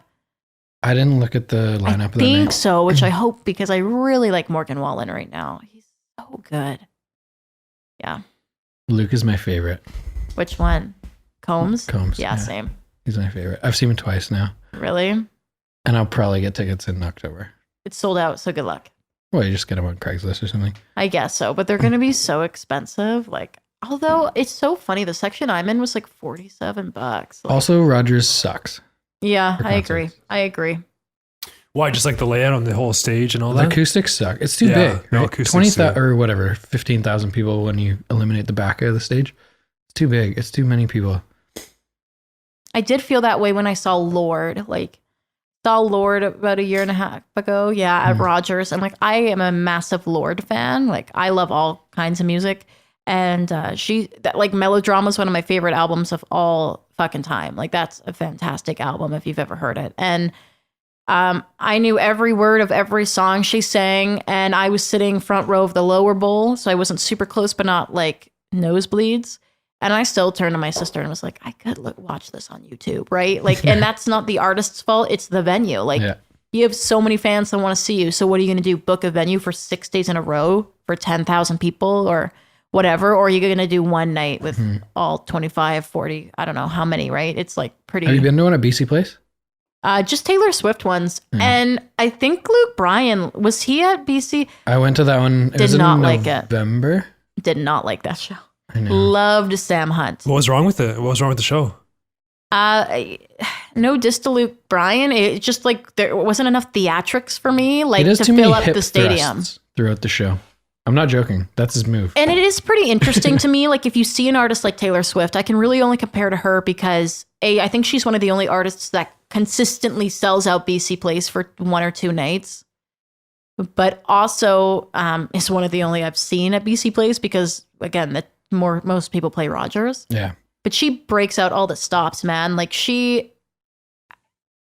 I didn't look at the lineup. I think so, which I hope, because I really like Morgan Wallen right now. He's so good. Yeah. Luke is my favorite. Which one? Combs? Combs. Yeah, same. He's my favorite. I've seen him twice now. Really? And I'll probably get tickets in October. It's sold out, so good luck. Well, you just get them on Craigslist or something. I guess so, but they're going to be so expensive. Like, although it's so funny, the section I'm in was like $47. Like, also, Rogers sucks. Yeah, I agree. Why? Just like the layout on the whole stage and all The that? acoustics suck. It's too big. No Right? acoustics, 20,000 or whatever, 15,000 people when you eliminate the back of the stage. It's too big. It's too many people. I did feel that way when I saw Lord. Like, saw Lord about a year and a half ago. Yeah, at Rogers. And like, I am a massive Lord fan. Like, I love all kinds of music. And like Melodrama is one of my favorite albums of all fucking time. Like, that's a fantastic album if you've ever heard it. And I knew every word of every song she sang, and I was sitting front row of the lower bowl, so I wasn't super close, but not like nosebleeds. And I still turned to my sister and was like, I could watch this on YouTube, right? Like, and that's not the artist's fault; it's the venue. Like, you have so many fans that want to see you. So what are you going to do? Book a venue for 6 days in a row for 10,000 people, or whatever? Or are you going to do one night with all 25, 40? I don't know how many, right? It's like pretty. Have you been to one at BC Place? Just Taylor Swift ones. And I think Luke Bryan, was he at BC? I went to that one. It was in November. Did not like that show. I know. Loved Sam Hunt. What was wrong with it? What was wrong with the show? No diss to Luke Bryan. It just like there wasn't enough theatrics for me, like to too fill many up the stadium throughout the show. I'm not joking. That's his move. And it is pretty interesting to me. Like, if you see an artist like Taylor Swift, I can really only compare to her because I think she's one of the only artists that consistently sells out BC Place for 1 or 2 nights. But also is one of the only I've seen at BC Place because, again, most people play Rogers. Yeah. But she breaks out all the stops, man. Like,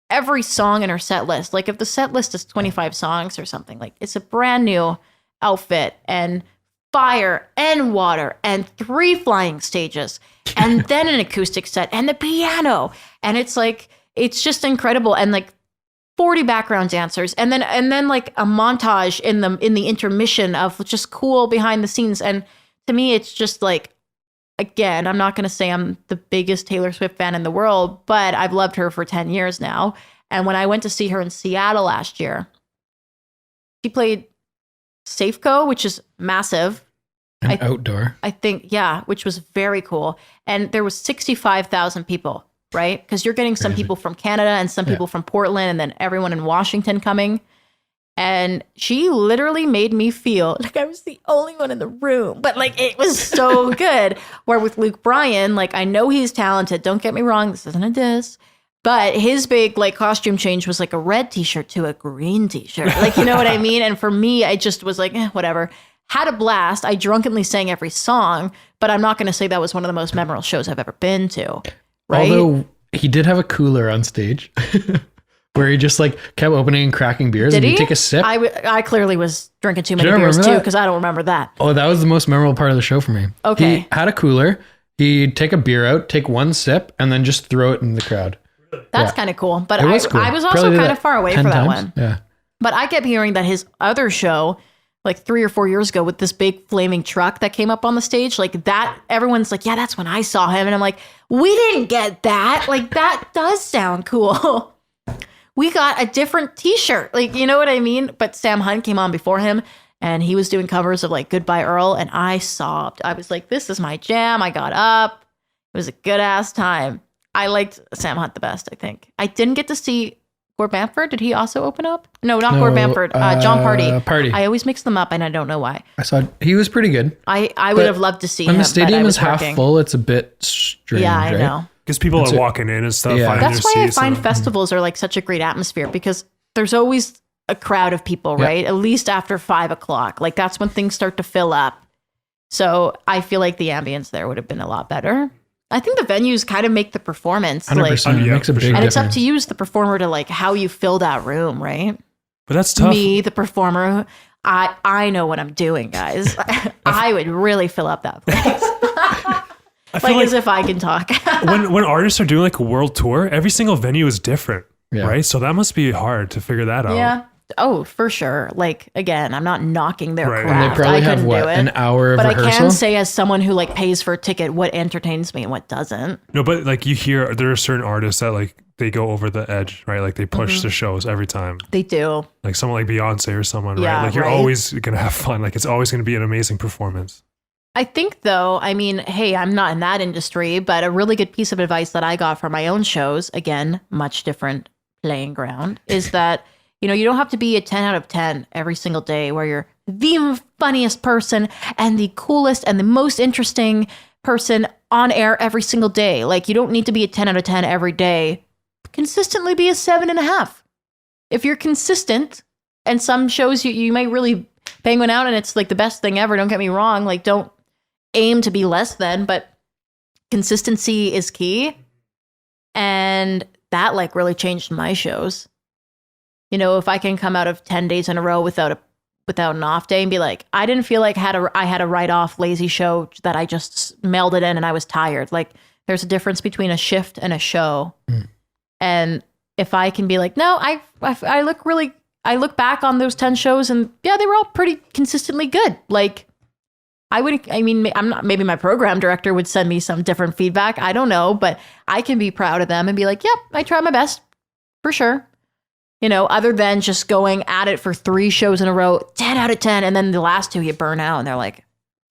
every song in her set list, like if the set list is 25 songs or something, like it's a brand new outfit and fire and water and 3 flying stages and then an acoustic set and the piano. And it's like, it's just incredible. And like 40 background dancers and then like a montage in the intermission of just cool behind the scenes. And to me, it's just like, again, I'm not going to say I'm the biggest Taylor Swift fan in the world, but I've loved her for 10 years now. And when I went to see her in Seattle last year, she played Safeco, which is massive. And outdoor. I think, yeah, which was very cool. And there was 65,000 people, right? Because you're getting some people from Canada and some people from Portland and then everyone in Washington coming. And she literally made me feel like I was the only one in the room. But like, it was so good. Where with Luke Bryan, like, I know he's talented. Don't get me wrong. This isn't a diss. But his big like costume change was like a red t-shirt to a green t-shirt. Like, you know what I mean? And for me, I just was like, whatever. Had a blast. I drunkenly sang every song, but I'm not going to say that was one of the most memorable shows I've ever been to. Right? Although he did have a cooler on stage where he just like kept opening and cracking beers. Did and he? You take a sip. I clearly was drinking too many Do you beers remember too that? because I don't remember that. Oh, that was the most memorable part of the show for me. Okay. He had a cooler. He'd take a beer out, take one sip, and then just throw it in the crowd. That's kind of cool. But It was cool. I was Probably also did kind that of far away 10 for that times. one. Yeah. But I kept hearing that his other show, like 3 or 4 years ago with this big flaming truck that came up on the stage, like that, everyone's like, yeah, that's when I saw him. And I'm like, we didn't get that. Like, that does sound cool. We got a different t-shirt. Like, you know what I mean? But Sam Hunt came on before him and he was doing covers of like Goodbye Earl. And I sobbed. I was like, this is my jam. I got up. It was a good ass time. I liked Sam Hunt the best, I think. I didn't get to see Gord Bamford. Did he also open up? No, not Gord Bamford. John Party. Party. I always mix them up and I don't know why. I saw he was pretty good. I would have loved to see him. When the stadium but I is was half working. full, it's a bit strange. Yeah, I right? know. Because people That's are it. walking in and stuff. Yeah. finding That's their why I seats find and- festivals are like such a great atmosphere because there's always a crowd of people, Yeah. right? At least after 5 o'clock. Like that's when things start to fill up. So I feel like the ambience there would have been a lot better. I think the venues kind of make the performance. 100%. Like, It Yeah, makes a for big sure. and it's up difference. to you as the performer to like how you fill that room, right? But that's tough. Me, the performer, I know what I'm doing, guys. I would really fill up that place. I feel like like as if I can talk. when artists are doing like a world tour, every single venue is different, Yeah. right? So that must be hard to figure that out. Yeah. Oh, for sure. Like, again, I'm not knocking their craft. And they probably have an hour of rehearsal? But I can say, as someone who like pays for a ticket, what entertains me and what doesn't. No, but like you hear, there are certain artists that like they go over the edge, right? Like they push the shows every time. They do. Like someone like Beyonce or someone, right? Like you're always gonna have fun. Like it's always gonna be an amazing performance. I think though, I mean, hey, I'm not in that industry, but a really good piece of advice that I got from my own shows, again, much different playing ground, is that, you know, you don't have to be a 10 out of 10 every single day where you're the funniest person and the coolest and the most interesting person on air every single day. Like, you don't need to be a 10 out of 10 every day. Consistently be a 7.5. If you're consistent, and some shows you might really bang one out and it's like the best thing ever, don't get me wrong, like don't aim to be less than, but consistency is key. And that like really changed my shows. You know, if I can come out of 10 days in a row without an off day and be like, I didn't feel like I had a write-off lazy show that I just melded in and I was tired. Like, there's a difference between a shift and a show. And if I can be like, no, I look back on those 10 shows and yeah, they were all pretty consistently good. Like, maybe my program director would send me some different feedback. I don't know, but I can be proud of them and be like, yep, I tried my best for sure. You know, other than just going at it for 3 shows in a row, 10 out of 10. And then the last 2 you burn out and they're like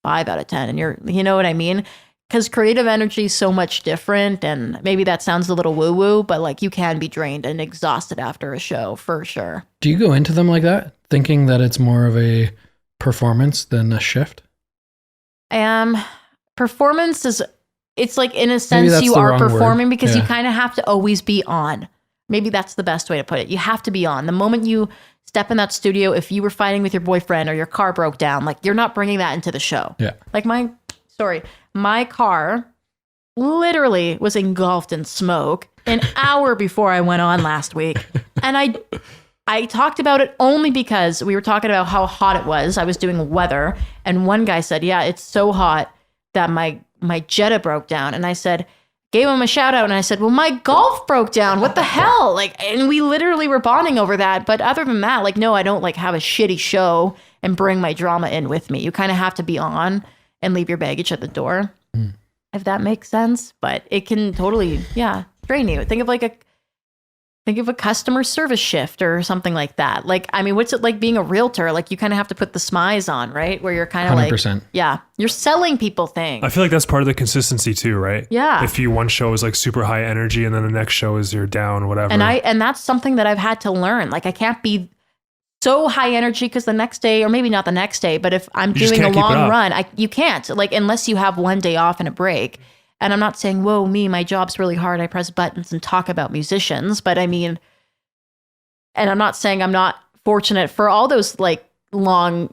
5 out of 10. And you know what I mean? Because creative energy is so much different. And maybe that sounds a little woo woo, but like you can be drained and exhausted after a show for sure. Do you go into them like that, thinking that it's more of a performance than a shift? Performance is, it's like in a sense you are performing because you kind of have to always be on. Maybe that's the best way to put it. You have to be on. The moment you step in that studio, if you were fighting with your boyfriend or your car broke down, like you're not bringing that into the show. Yeah. Like my car literally was engulfed in smoke an hour before I went on last week. And I talked about it only because we were talking about how hot it was. I was doing weather. And one guy said, yeah, it's so hot that my Jetta broke down. And I said, gave him a shout out. And I said, well, my Golf broke down. What the hell? Like, and we literally were bonding over that. But other than that, like, no, I don't like have a shitty show and bring my drama in with me. You kind of have to be on and leave your baggage at the door, if that makes sense. But it can totally, drain you. Think of a customer service shift or something like that. Like, I mean, what's it like being a realtor? Like, you kind of have to put the smize on, right? Where you're kind of 100%. like, you're selling people things. I feel like that's part of the consistency too, right? Yeah. If one show is like super high energy and then the next show is you're down, whatever. And that's something that I've had to learn. Like, I can't be so high energy because the next day, or maybe not the next day, but if I'm doing a long run, you can't, like, unless you have one day off and a break. And I'm not saying, whoa, my job's really hard. I press buttons and talk about musicians. But I mean, and I'm not saying I'm not fortunate for all those like long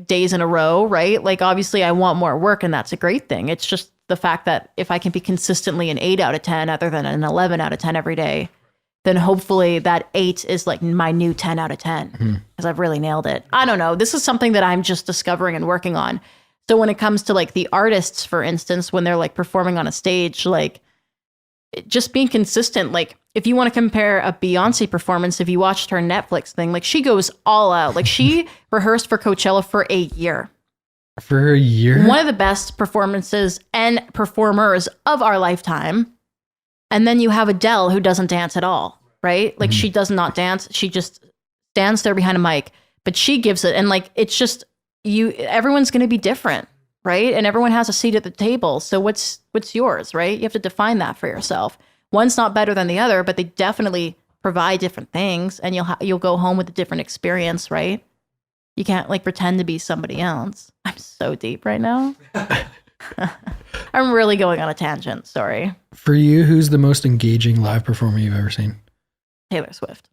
days in a row, right? Like, obviously I want more work and that's a great thing. It's just the fact that if I can be consistently an 8 out of 10 other than an 11 out of 10 every day, then hopefully that 8 is like my new 10 out of 10 because I've really nailed it. I don't know. This is something that I'm just discovering and working on. So when it comes to like the artists, for instance, when they're like performing on a stage, like just being consistent, like if you want to compare a Beyonce performance, if you watched her Netflix thing, like she goes all out. Like she rehearsed for Coachella for a year. For a year? One of the best performances and performers of our lifetime. And then you have Adele who doesn't dance at all, right? Like she does not dance. She just stands there behind a mic, but she gives it. And like, it's just, everyone's going to be different, right? And everyone has a seat at the table. So what's yours, right? You have to define that for yourself. One's not better than the other, but they definitely provide different things, and you'll go home with a different experience, right? You can't like pretend to be somebody else. I'm so deep right now. I'm really going on a tangent. Sorry. For you, who's the most engaging live performer you've ever seen? Taylor Swift.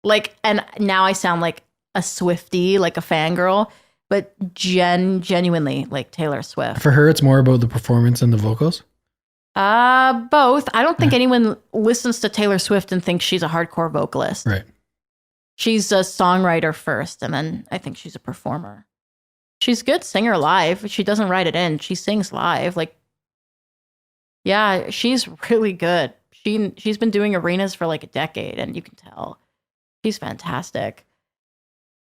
Like, and now I sound like a Swiftie, like a fangirl. But genuinely, like Taylor Swift. For her, it's more about the performance and the vocals? Both. I don't think anyone listens to Taylor Swift and thinks she's a hardcore vocalist. Right. She's a songwriter first, and then I think she's a performer. She's a good singer live. She doesn't write it in. She sings live. Like, yeah, she's really good. She's been doing arenas for like a decade, and you can tell. She's fantastic.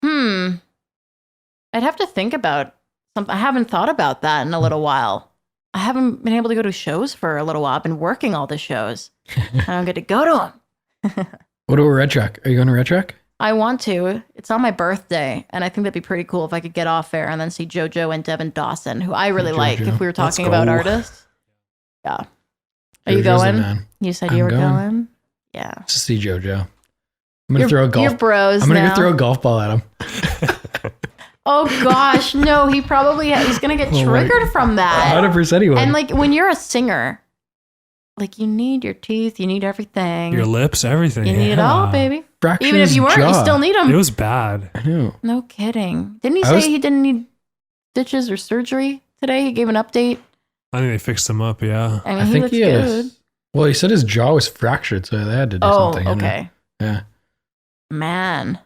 I'd have to think about something. I haven't thought about that in a little while. I haven't been able to go to shows for a little while. I've been working all the shows. I don't get to go to them. What about Red Track? Are you going to Red Track? I want to. It's on my birthday, and I think that'd be pretty cool if I could get off there and then see JoJo and Devin Dawson, who I really like. If we were talking about artists, yeah. Are you going? You said you were going. Yeah. To see JoJo. I'm gonna throw a golf. Your bros. I'm gonna go throw a golf ball at him. Oh gosh, no! He's gonna get triggered from that. 100% he will. And like when you're a singer, like you need your teeth, you need everything, your lips, everything. You need it all, baby. Fractures even if you weren't, you still need them. It was bad. I know. No kidding. Didn't he say he didn't need stitches or surgery today? He gave an update. I think they fixed him up. Yeah. I mean, I think he good. Well, he said his jaw was fractured, so they had to do something. Oh, okay. Yeah. Man,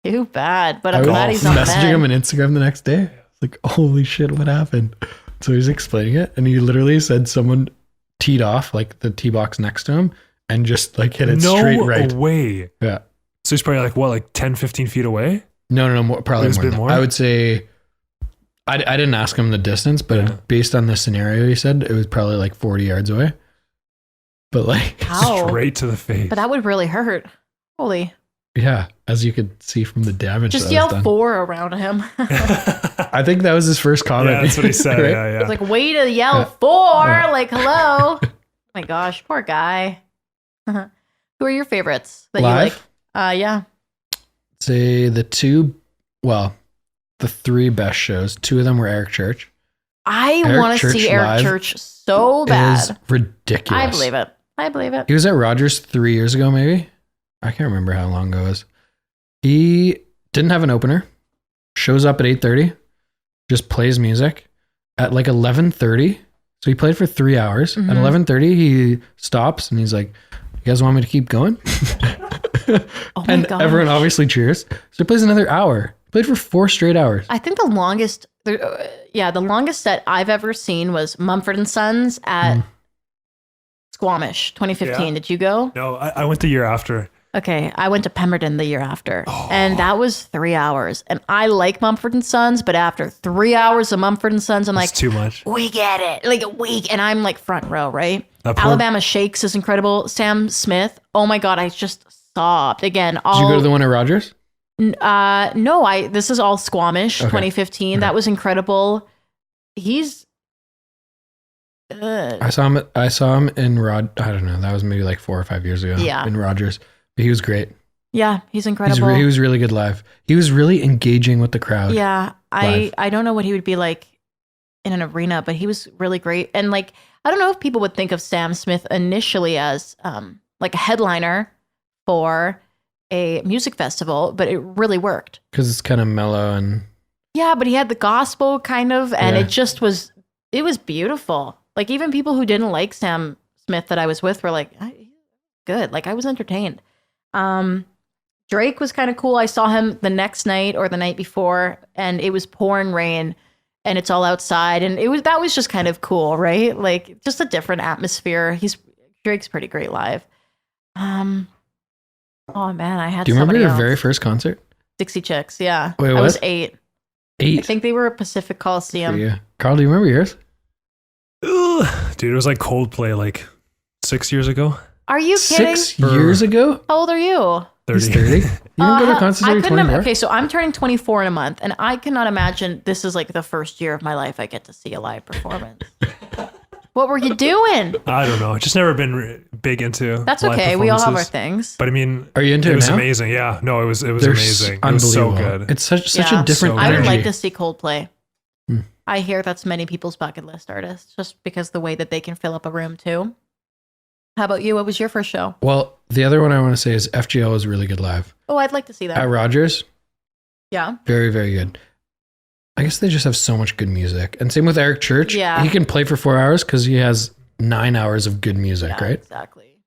too bad. But I'm glad he's on messaging him on Instagram the next day. It's like, holy shit, what happened? So he's explaining it, and he literally said someone teed off like the tee box next to him and just like hit it straight right. No way. Yeah. So he's probably like what, like 10, 15 feet away? No, probably more, more. I would say, I didn't ask him the distance, but based on the scenario he said, it was probably like 40 yards away. But like straight to the face. But that would really hurt. Holy. Yeah, as you could see from the damage. Just yell 4 around him. I think that was his first comment. Yeah, that's what he said. Right? Yeah. It's like, way to yell 4, like, hello. Oh my gosh, poor guy. Who are your favorites that Live? You like? Yeah. Say the 3 best shows. 2 of them were Eric Church. I want to see Eric Church so bad. It is ridiculous. I believe it. He was at Rogers 3 years ago, maybe. I can't remember how long ago it was. He didn't have an opener. Shows up at 8:30. Just plays music at like 11:30. So he played for 3 hours. At 11:30, he stops and he's like, "You guys want me to keep going?" And everyone obviously cheers. So he plays another hour. Played for 4 straight hours. I think the longest set I've ever seen was Mumford & Sons at Squamish 2015. Yeah. Did you go? No, I went the year after. Okay, I went to Pemberton the year after, and that was 3 hours. And I like Mumford & Sons, but after 3 hours of Mumford & Sons, I'm like, too much. We get it, like a week, and I'm like front row, right? Alabama Shakes is incredible. Sam Smith, oh my god, I just sobbed again. Did you go to the one at Rogers? No, this is all Squamish 2015. Okay. That was incredible. He's. I saw him in I don't know. That was maybe like 4 or 5 years ago. Yeah. In Rogers. He was great. Yeah, he's incredible. He was really good live. He was really engaging with the crowd. Yeah, I don't know what he would be like in an arena, but he was really great. And like, I don't know if people would think of Sam Smith initially as like a headliner for a music festival, but it really worked. Because it's kind of mellow and... Yeah, but he had the gospel kind of, and it was beautiful. Like even people who didn't like Sam Smith that I was with were like, good. Like I was entertained. Drake was kind of cool. I saw him the next night or the night before, and it was pouring rain and it's all outside. And that was just kind of cool, right? Like just a different atmosphere. Drake's pretty great live. Oh man, I had. Do you remember your very first concert? Dixie Chicks. Yeah. Wait, what? I was 8. 8. I think they were at Pacific Coliseum. Yeah. Carl, do you remember yours? Dude, it was like Coldplay like 6 years ago. Are you kidding? 6 years ago? How old are you? 30. He's 30? You didn't go to concerts when you were 24? Okay, so I'm turning 24 in a month, and I cannot imagine this is like the first year of my life I get to see a live performance. What were you doing? I don't know. Just never been big into. That's okay. We all have our things. But I mean, are you into it? It was now? Amazing. Yeah. No, it was amazing. It was so good. It's such a different energy. I would like to see Coldplay. I hear that's many people's bucket list artists, just because the way that they can fill up a room too. How about you? What was your first show? Well, the other one I want to say is FGL was really good live. Oh, I'd like to see that. At Rogers. Yeah. Very, very good. I guess they just have so much good music. And same with Eric Church. Yeah. He can play for 4 hours because he has 9 hours of good music, right? Exactly.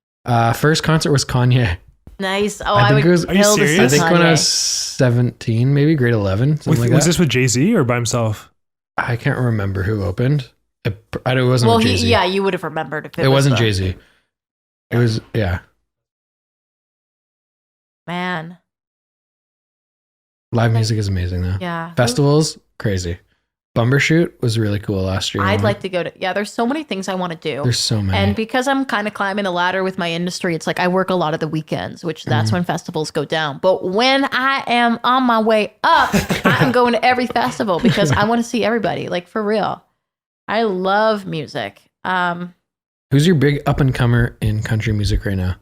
First concert was Kanye. Nice. Oh, I would kill to see Kanye. I think when I was 17, maybe grade 11. Was this with Jay-Z or by himself? I can't remember who opened. It wasn't with Jay-Z. Yeah, you would have remembered if it wasn't Jay-Z. It was, yeah. Man. Live music is amazing though. Yeah. Festivals, crazy. Bumbershoot was really cool last year. I'd like to go to, there's so many things I want to do. There's so many. And because I'm kind of climbing the ladder with my industry, it's like I work a lot of the weekends, which that's when festivals go down. But when I am on my way up, I'm going to every festival because I want to see everybody, like for real. I love music. Who's your big up and comer in country music right now?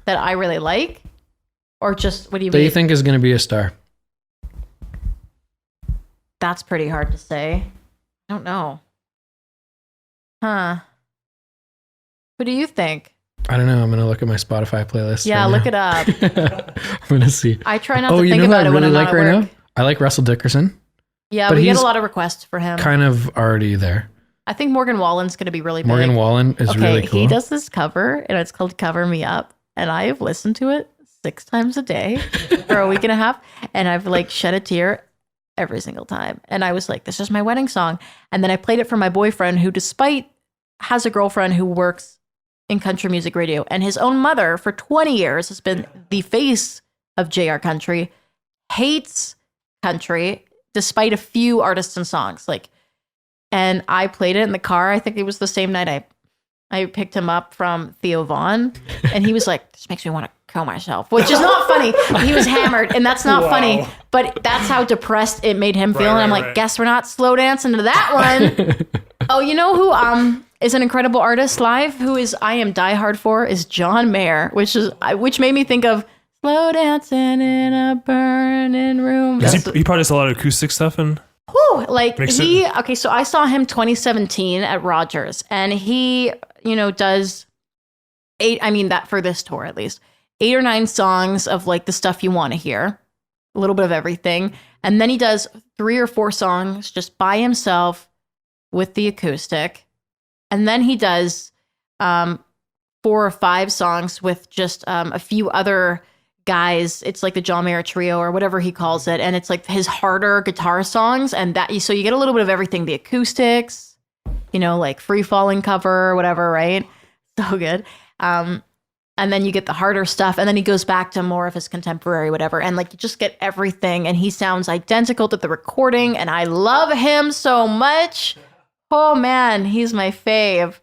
That I really like? Or just, what do you that mean? you think is going to be a star? That's pretty hard to say. I don't know. Huh. What do you think? I don't know. I'm going to look at my Spotify playlist. Yeah, right look now. it up. I'm going to see. I try not to think about it when I'm not at work. I like Russell Dickerson. Yeah, but we get a lot of requests for him. Kind of already there. I think Morgan Wallen's going to be really big. Morgan Wallen is really cool. He does this cover, and it's called Cover Me Up, and I have listened to it 6 times a day for a week and a half, and I've like shed a tear every single time. And I was like, this is my wedding song. And then I played it for my boyfriend, who has a girlfriend who works in country music radio, and his own mother for 20 years has been the face of JR Country, hates country despite a few artists and songs. And I played it in the car. I think it was the same night I picked him up from Theo Vaughn, and he was like, this makes me want to kill myself, which is not funny. He was hammered, and that's not funny, but that's how depressed it made him feel. And I'm like, guess we're not slow dancing to that one. Oh, you know who is an incredible artist live, who is I am diehard for, is John Mayer, which made me think of slow dancing in a burning room. He probably does a lot of acoustic stuff and so I saw him 2017 at Rogers, and he, does 8, for this tour at least, 8 or 9 songs of like the stuff you want to hear, a little bit of everything. And then he does 3 or 4 songs just by himself with the acoustic. And then he does 4 or 5 songs with just a few other guys. It's like the John Mayer trio or whatever he calls it, and it's like his harder guitar songs, and so you get a little bit of everything, the acoustics, like Free Falling cover or whatever, right? So good. And then you get the harder stuff, and then he goes back to more of his contemporary whatever, and like you just get everything, and he sounds identical to the recording, and I love him so much. Oh man, he's my fave.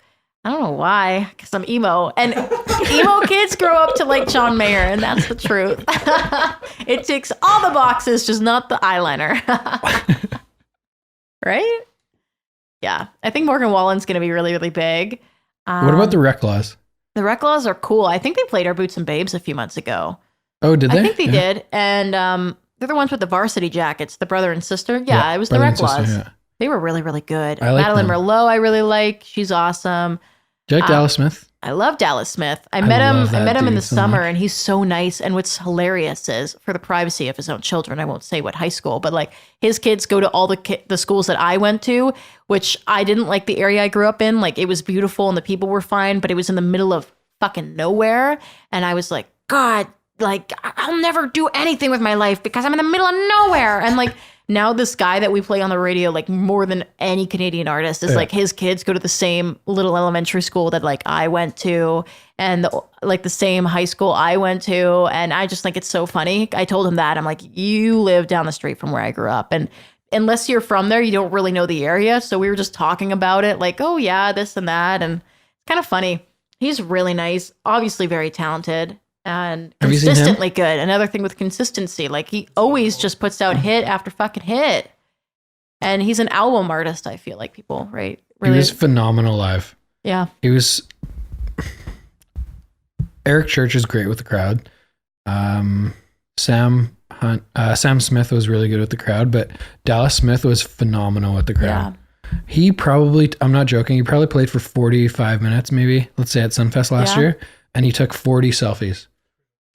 I don't know why, because I'm emo. And emo kids grow up to like John Mayer, and that's the truth. It ticks all the boxes, just not the eyeliner. Right? Yeah. I think Morgan Wallen's going to be really, really big. What about the Rec Laws? The Rec Laws are cool. I think they played our Boots and Babes a few months ago. Oh, did they? I think they did. And they're the ones with the varsity jackets, the brother and sister. Yeah, it was the Rec Laws. Yeah. They were really, really good. Madeline Merlot, I really like. She's awesome. Do you like Dallas Smith? I love Dallas Smith. I met him in the summer, and he's so nice. And what's hilarious is, for the privacy of his own children, I won't say what high school, but like his kids go to all the schools that I went to, which I didn't like the area I grew up in. Like, it was beautiful and the people were fine, but it was in the middle of fucking nowhere. And I was like, God, like I'll never do anything with my life because I'm in the middle of nowhere. And like, now this guy that we play on the radio, like more than any Canadian artist, is like his kids go to the same little elementary school that like I went to, and the same high school I went to. And I just think it's so funny. I told him that. I'm like, you live down the street from where I grew up. And unless you're from there, you don't really know the area. So we were just talking about it like, oh yeah, this and that. And it's kind of funny. He's really nice, obviously very talented. And consistently good. Another thing with consistency, like he always just puts out hit after fucking hit. And he's an album artist, I feel like people, right? Really, he was phenomenal live. Yeah. He was. Eric Church is great with the crowd. Sam Smith was really good with the crowd, but Dallas Smith was phenomenal with the crowd. Yeah. He probably, I'm not joking, he probably played for 45 minutes maybe, let's say at Sunfest last year, and he took 40 selfies.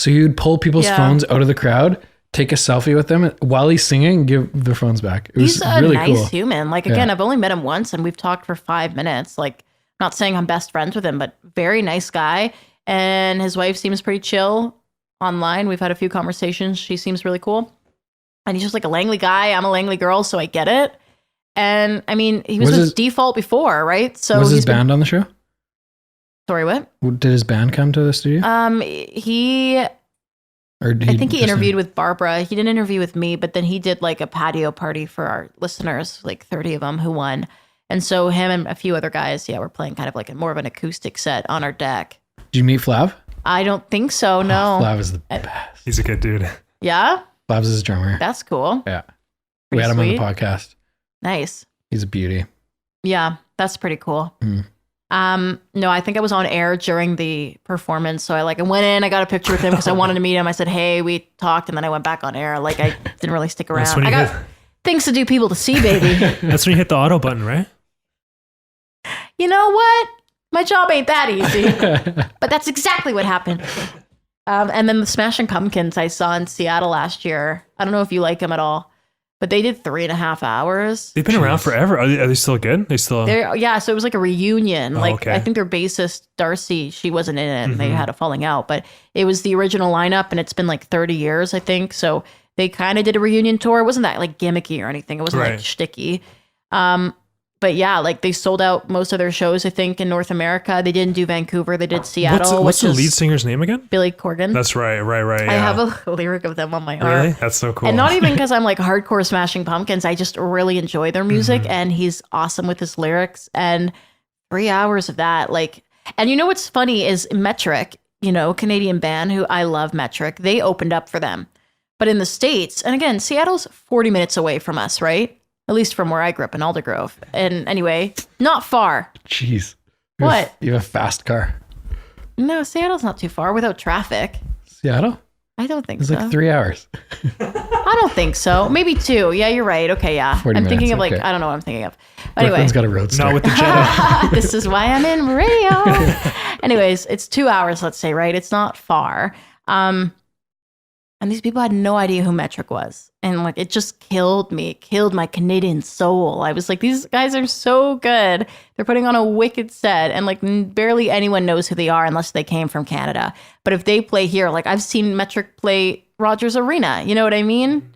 So he would pull people's phones out of the crowd, take a selfie with them while he's singing, and give their phones back. It was really cool. He's a nice human. Like, again, I've only met him once, and we've talked for 5 minutes. Like, not saying I'm best friends with him, but very nice guy. And his wife seems pretty chill online. We've had a few conversations. She seems really cool. And he's just like a Langley guy. I'm a Langley girl, so I get it. And I mean, he was with Default before, right? So was his band on the show? Sorry, what? Did his band come to the studio? Or I think he interviewed with Barbara. He didn't interview with me, but then he did like a patio party for our listeners, like 30 of them who won. And so him and a few other guys, were playing kind of like more of an acoustic set on our deck. Did you meet Flav? I don't think so, no. Flav is the best. He's a good dude. Yeah? Flav's his drummer. That's cool. Yeah. Pretty we had him sweet. on the podcast. Nice. He's a beauty. Yeah, that's pretty cool. No, I think I was on air during the performance. So I went in, I got a picture with him because I wanted to meet him. I said, hey, we talked, and then I went back on air. Like, I didn't really stick around. I got things to do, people to see, baby. That's when you hit the auto button, right? You know what? My job ain't that easy. But that's exactly what happened. And then the Smashing Pumpkins I saw in Seattle last year. I don't know if you like them at all, but they did 3.5 hours. They've been around forever. Are they still good? So it was like a reunion. Okay. I think their bassist, Darcy, she wasn't in it, and they had a falling out, but it was the original lineup, and it's been like 30 years, I think. So they kind of did a reunion tour. It wasn't that like gimmicky or anything. It wasn't like shticky. But yeah, like they sold out most of their shows, I think, in North America. They didn't do Vancouver. They did Seattle. What's the lead singer's name again? Billy Corgan. That's right. I have a lyric of them on my arm. Really? That's so cool. And not even because I'm like hardcore Smashing Pumpkins. I just really enjoy their music, and he's awesome with his lyrics. And 3 hours of that, and you know what's funny is Metric, Canadian band who I love Metric. They opened up for them. But in the States, and again, Seattle's 40 minutes away from us, right? At least from where I grew up in Aldergrove. And anyway, not far. Jeez. What? You have a fast car. No, Seattle's not too far without traffic. Seattle? I don't think it's so. It's like 3 hours. I don't think so. Maybe 2. Yeah, you're right. Okay, yeah. 40 I'm thinking minutes, of I don't know what I'm thinking of. But anyway. Brooklyn's got a roadster. Not with the Jetta. This is why I'm in radio. Anyways, it's 2 hours, let's say, right? It's not far. And these people had no idea who Metric was. And it just killed me. It killed my Canadian soul. I was like, these guys are so good. They're putting on a wicked set. And barely anyone knows who they are unless they came from Canada. But if they play here, I've seen Metric play Rogers Arena. You know what I mean?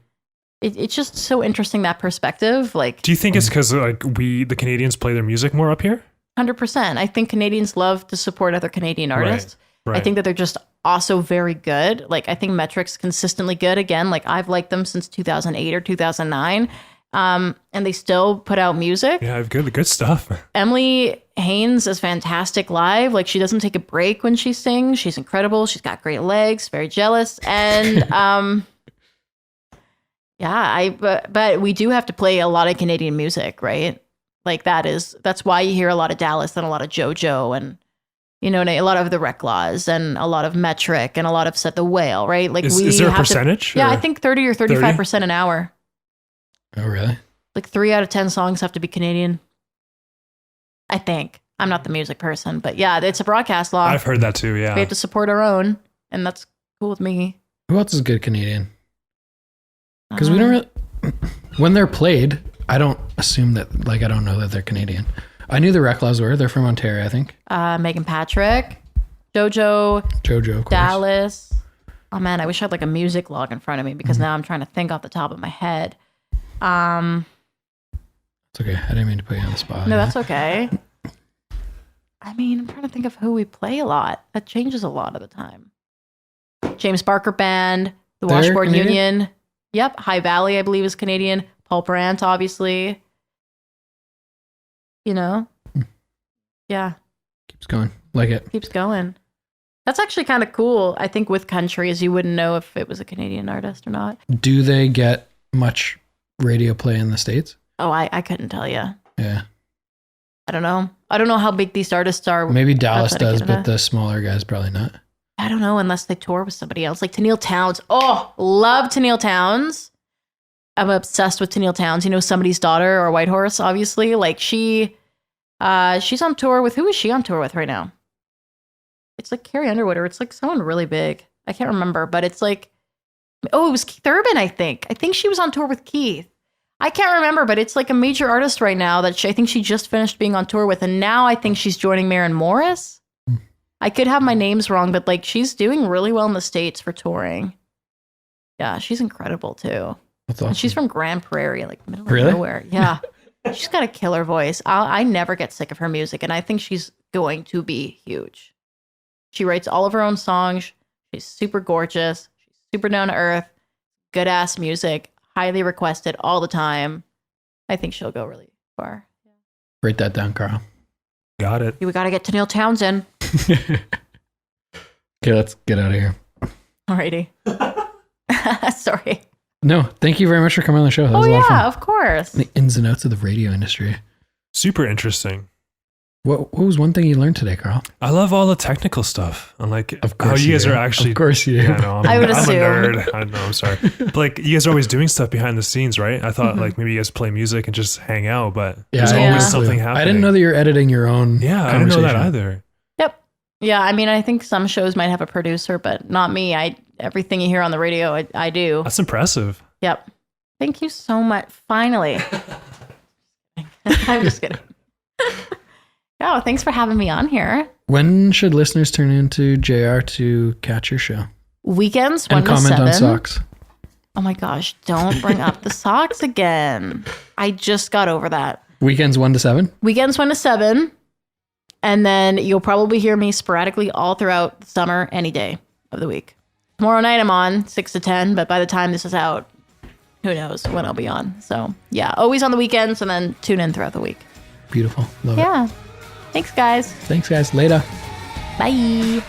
It's just so interesting, that perspective. Do you think it's because the Canadians play their music more up here? 100%. I think Canadians love to support other Canadian artists. Right. I think that they're just also very good. I think Metric's consistently good. Again, I've liked them since 2008 or 2009. And they still put out music. Yeah, good stuff. Emily Haynes is fantastic live. She doesn't take a break when she sings. She's incredible. She's got great legs, very jealous. And but we do have to play a lot of Canadian music, right? That's why you hear a lot of Dallas and a lot of JoJo and a lot of the Reclaws and a lot of Metric and a lot of Set the Whale, right? Is there a percentage? Yeah, I think 30 or 35% an hour. Oh, really? 3 out of 10 songs have to be Canadian. I think. I'm not the music person, but yeah, it's a broadcast law. I've heard that too, yeah. We have to support our own, and that's cool with me. Who else is good Canadian? Because we don't really... When they're played, I don't assume that, I don't know that they're Canadian. I knew the Reclaws were. They're from Ontario, I think. Megan Patrick, JoJo, of course. Dallas. Oh man, I wish I had a music log in front of me because now I'm trying to think off the top of my head. It's okay. I didn't mean to put you on the spot. No, that's okay. I mean, I'm trying to think of who we play a lot. That changes a lot of the time. James Barker Band, the Washboard Union. Yep. High Valley, I believe, is Canadian. Paul Brandt, obviously. Yeah. Keeps going. Like it. Keeps going. That's actually kind of cool. I think with country is you wouldn't know if it was a Canadian artist or not. Do they get much radio play in the States? Oh, I couldn't tell you. Yeah. I don't know. I don't know how big these artists are. Maybe Dallas does, but the smaller guys probably not. I don't know unless they tour with somebody else. Tenille Townes. Oh, love Tenille Townes. I'm obsessed with Tenille Townes. Somebody's daughter or Whitehorse, obviously. She's on tour with, who is she on tour with right now? It's Carrie Underwood, or it's someone really big. I can't remember, but it's it was Keith Urban, I think. I think she was on tour with Keith. I can't remember, but it's a major artist right now that I think she just finished being on tour with. And now I think she's joining Maren Morris. I could have my names wrong, but she's doing really well in the States for touring. Yeah, she's incredible too. That's awesome. And she's from Grand Prairie, middle Really? of nowhere. Yeah. She's got a killer voice. I never get sick of her music, and I think she's going to be huge. She writes all of her own songs. She's super gorgeous. She's super down to earth, good ass music, highly requested all the time. I think she'll go really far. Write that down, Carl. Got it. We got to get to Neil Townsend. Okay, let's get out of here. Alrighty. Sorry. No, thank you very much for coming on the show. That was a lot of fun. Of course. The ins and outs of the radio industry. Super interesting. What was one thing you learned today, Carl? I love all the technical stuff. And like Of how course you guys do. are actually. Of course you do. Yeah, no, I would I'm assume. a nerd. I know. I'm sorry. But like you guys are always doing stuff behind the scenes, right? I thought like maybe you guys play music and just hang out, but there's I always didn't something know. happening. I didn't know that you're editing your own. Yeah, I didn't know that conversation. either. Yep. Yeah, I mean, I think some shows might have a producer, but not me. Everything you hear on the radio, I do. That's impressive. Yep. Thank you so much. Finally. I'm just kidding. Oh, thanks for having me on here. When should listeners turn into JR to catch your show? Weekends, 1 And to comment 7. on socks. Oh my gosh, don't bring up the socks again. I just got over that. Weekends 1 to 7? Weekends 1 to 7. And then you'll probably hear me sporadically all throughout the summer, any day of the week. Tomorrow night I'm on 6 to 10, but by the time this is out, who knows when I'll be on. So yeah, always on the weekends and then tune in throughout the week. Beautiful. Love it. Yeah. Thanks, guys. Thanks, guys. Later. Bye.